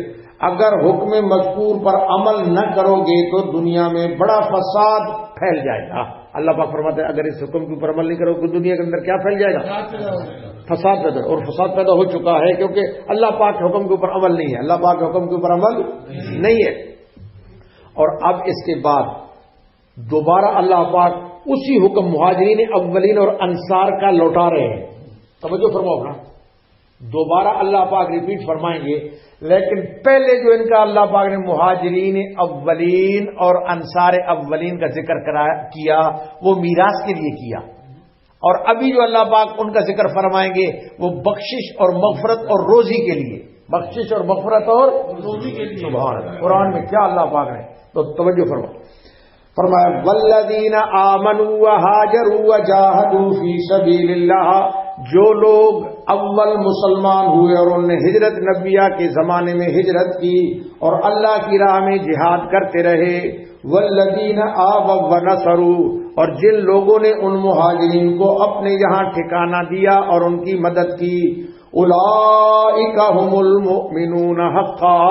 اگر حکم مذکور پر عمل نہ کرو گے تو دنیا میں بڑا فساد پھیل جائے گا۔ اللہ پاک فرماتے ہیں اگر اس حکم کے اوپر عمل نہیں کرو تو دنیا کے اندر کیا پھیل جائے گا؟ فساد پیدا، اور فساد پیدا ہو چکا ہے کیونکہ اللہ پاک کے حکم کے اوپر عمل نہیں ہے، اللہ پاک کے حکم کے اوپر عمل نہیں ہے۔ اور اب اس کے بعد دوبارہ اللہ پاک اسی حکم مہاجرین اولین اور انصار کا لوٹا رہے ہیں، توجہ فرماؤ نا، دوبارہ اللہ پاک ریپیٹ فرمائیں گے، لیکن پہلے جو ان کا اللہ پاک نے مہاجرین اولین اور انصار اولین کا ذکر کیا وہ میراث کے لیے کیا، اور ابھی جو اللہ پاک ان کا ذکر فرمائیں گے وہ بخشش اور مغفرت اور روزی کے لیے، بخشش اور مغفرت اور روزی کے لیے۔ سبحان اللہ، قرآن میں کیا اللہ پاک نے تو توجہ فرمایا والذین آمنوا وہاجروا وجاہدوا فی سبیل اللہ، جو لوگ اول مسلمان ہوئے اور انہوں نے ہجرت نبیہ کے زمانے میں ہجرت کی اور اللہ کی راہ میں جہاد کرتے رہے، والذین آووا ونصروا، اور جن لوگوں نے ان مہاجرین کو اپنے یہاں ٹھکانہ دیا اور ان کی مدد کی، اولئک هم المؤمنون حقا،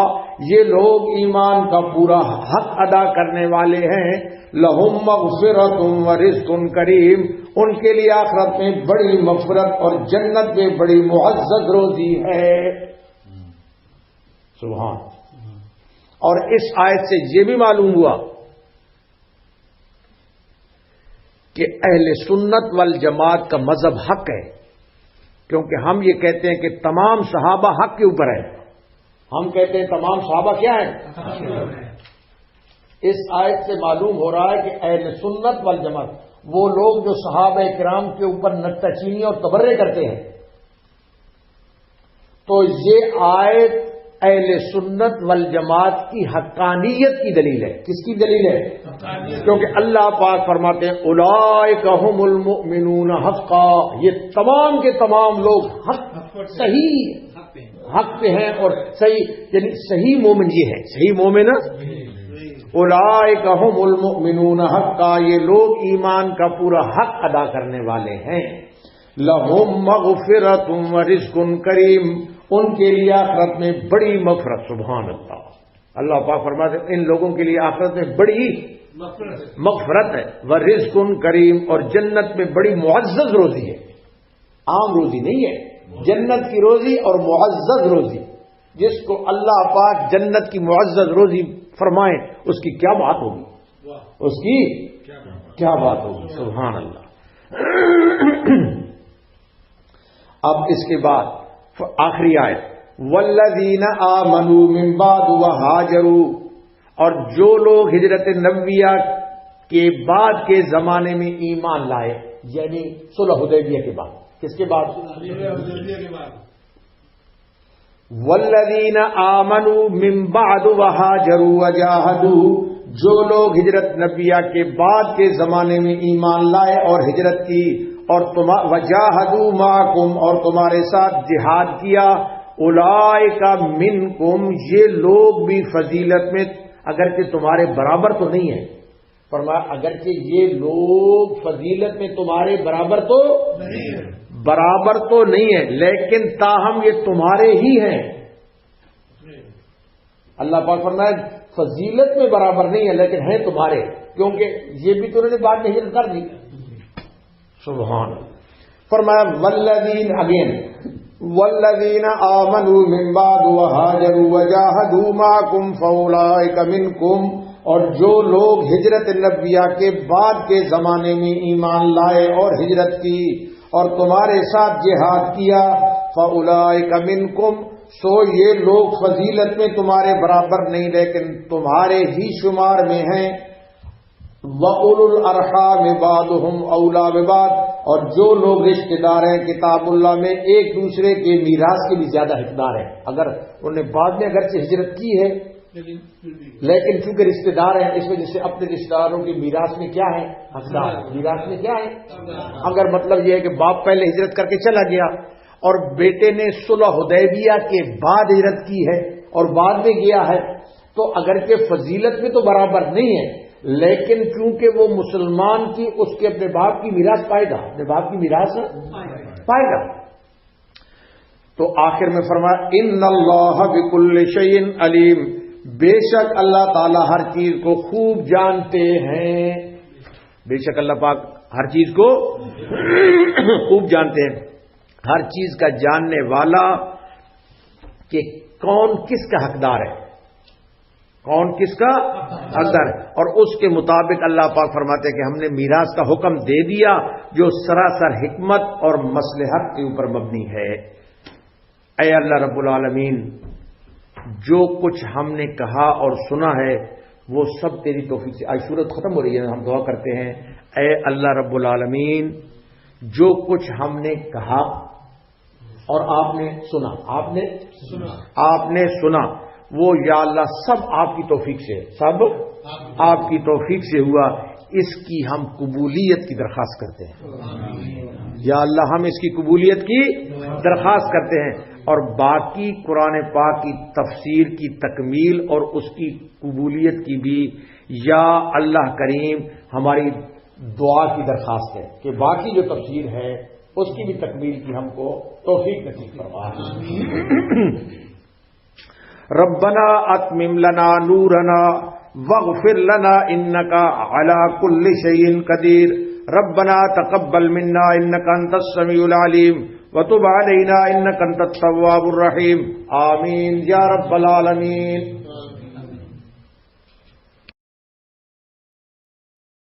یہ لوگ ایمان کا پورا حق ادا کرنے والے ہیں، لہم مغفرۃ ورزق کریم، ان کے لیے آخرت میں بڑی مغفرت اور جنت میں بڑی معزز روزی ہے۔ سبحان۔ اور اس آیت سے یہ بھی معلوم ہوا کہ اہل سنت والجماعت کا مذہب حق ہے، کیونکہ ہم یہ کہتے ہیں کہ تمام صحابہ حق کے اوپر ہیں، ہم کہتے ہیں تمام صحابہ کیا ہیں؟ اس آیت سے معلوم ہو رہا ہے کہ اہل سنت والجماعت وہ لوگ جو صحابہ کرام کے اوپر نکتہ چینی اور تبرے کرتے ہیں، تو یہ آیت اہل سنت والجماعت کی حقانیت کی دلیل ہے۔ کس کی دلیل ہے؟ کیونکہ اللہ پاک فرماتے ہیں اولئک هم المؤمنون حقا، یہ تمام کے تمام لوگ حق صحیح حق پہ ہیں، اور صحیح یعنی صحیح مومن یہ ہے، صحیح مومن اولئک هم المؤمنون حقا، یہ لوگ ایمان کا پورا حق ادا کرنے والے ہیں، لہم مغفرۃ ورزق کریم، ان کے لیے آخرت میں بڑی مغفرت۔ سبحان اللہ، اللہ پاک فرماتے ہیں ان لوگوں کے لیے آخرت میں بڑی مغفرت ہے، ورزق کریم، اور جنت میں بڑی معزز روزی ہے، عام روزی نہیں ہے، جنت کی روزی اور معزز روزی۔ جس کو اللہ پاک جنت کی معزز روزی فرمائے، اس کی کیا بات ہوگی، اس کی کیا بات ہوگی، سبحان اللہ۔ اب اس کے بعد آخری آیت، والذین آمنوا من بعد وہاجروا، اور جو لوگ ہجرت نبویہ کے بعد کے زمانے میں ایمان لائے، یعنی صلح حدیبیہ کے بعد، کس کے بعد؟ والذین آمنوا من بعد وہاجروا وجاہدوا، جو لوگ ہجرت نبویہ کے بعد کے زمانے میں ایمان لائے اور ہجرت کی، اور وجاہدوا معکم، اور تمہارے ساتھ جہاد کیا، اولئک منکم، یہ لوگ بھی فضیلت میں اگرچہ تمہارے برابر تو نہیں ہے، فرمایا اگرچہ یہ لوگ فضیلت میں تمہارے برابر تو نہیں ہے، لیکن تاہم یہ تمہارے ہی ہیں۔ اللہ پاک فرمایا فضیلت میں برابر نہیں ہے لیکن ہیں تمہارے، کیونکہ یہ بھی تو انہوں نے بعد میں ہجرت کر دی، سبحان اللہ۔ فرمایا والذین، اگین، والذین آمنوا من بعد وہاجروا وجاہدوا معکم فاولئک منکم، اور جو لوگ ہجرت نبویہ کے بعد کے زمانے میں ایمان لائے اور ہجرت کی اور تمہارے ساتھ جہاد کیا، فاولئک منکم، سو یہ لوگ فضیلت میں تمہارے برابر نہیں لیکن تمہارے ہی شمار میں ہیں۔ وَأُولُو الْأَرْحَامِ بَعْضُهُمْ أَوْلَىٰ بِبَعْضٍ، اور جو لوگ رشتہ دار ہیں کتاب اللہ میں ایک دوسرے کے میراث کے بھی زیادہ حقدار ہیں، اگر انہوں نے بعد میں اگرچہ ہجرت کی ہے لیکن چونکہ رشتہ دار ہیں اس وجہ سے اپنے رشتہ داروں کی میراث میں کیا ہے، حقدار، میراث میں کیا ہے۔ اگر مطلب یہ ہے کہ باپ پہلے ہجرت کر کے چلا گیا اور بیٹے نے صلح حدیبیہ کے بعد ہجرت کی ہے اور بعد میں گیا ہے، تو اگرچہ فضیلت میں تو برابر نہیں ہے لیکن چونکہ وہ مسلمان کی، اس کے اپنے باپ کی میراث پائے گا، اپنے باپ کی میراث پائے گا۔ تو آخر میں فرمایا ان اللہ بکل شیء علیم، بے شک اللہ تعالی ہر چیز کو خوب جانتے ہیں، بے شک اللہ پاک ہر چیز کو خوب جانتے ہیں، ہر چیز کا جاننے والا کہ کون کس کا حقدار ہے، کون کس کا حقدار ہے، اور اس کے مطابق اللہ پاک فرماتے ہیں کہ ہم نے میراث کا حکم دے دیا جو سراسر حکمت اور مصلحت کے اوپر مبنی ہے۔ اے اللہ رب العالمین، جو کچھ ہم نے کہا اور سنا ہے وہ سب تیری توفیق سے، آج سورت ختم ہو رہی ہے، ہم دعا کرتے ہیں اے اللہ رب العالمین، جو کچھ ہم نے کہا اور آپ نے سنا وہ یا اللہ سب آپ کی توفیق سے، سب آپ کی توفیق سے ہوا، اس کی ہم قبولیت کی درخواست کرتے ہیں، یا اللہ ہم اس کی قبولیت کی درخواست کرتے ہیں، اور باقی قرآن پاک کی تفسیر کی تکمیل اور اس کی قبولیت کی بھی یا اللہ کریم ہماری دعا کی درخواست ہے کہ باقی جو تفسیر ہے اس کی بھی تکمیل کی ہم کو توفیق نصیب فرما۔ ربنا اتمم لنا نورنا واغفر لنا انك على كل شيء قدير ربنا تقبل منا انك انت السميع العليم وتب علينا انك انت التواب الرحيم آمين يا رب العالمين۔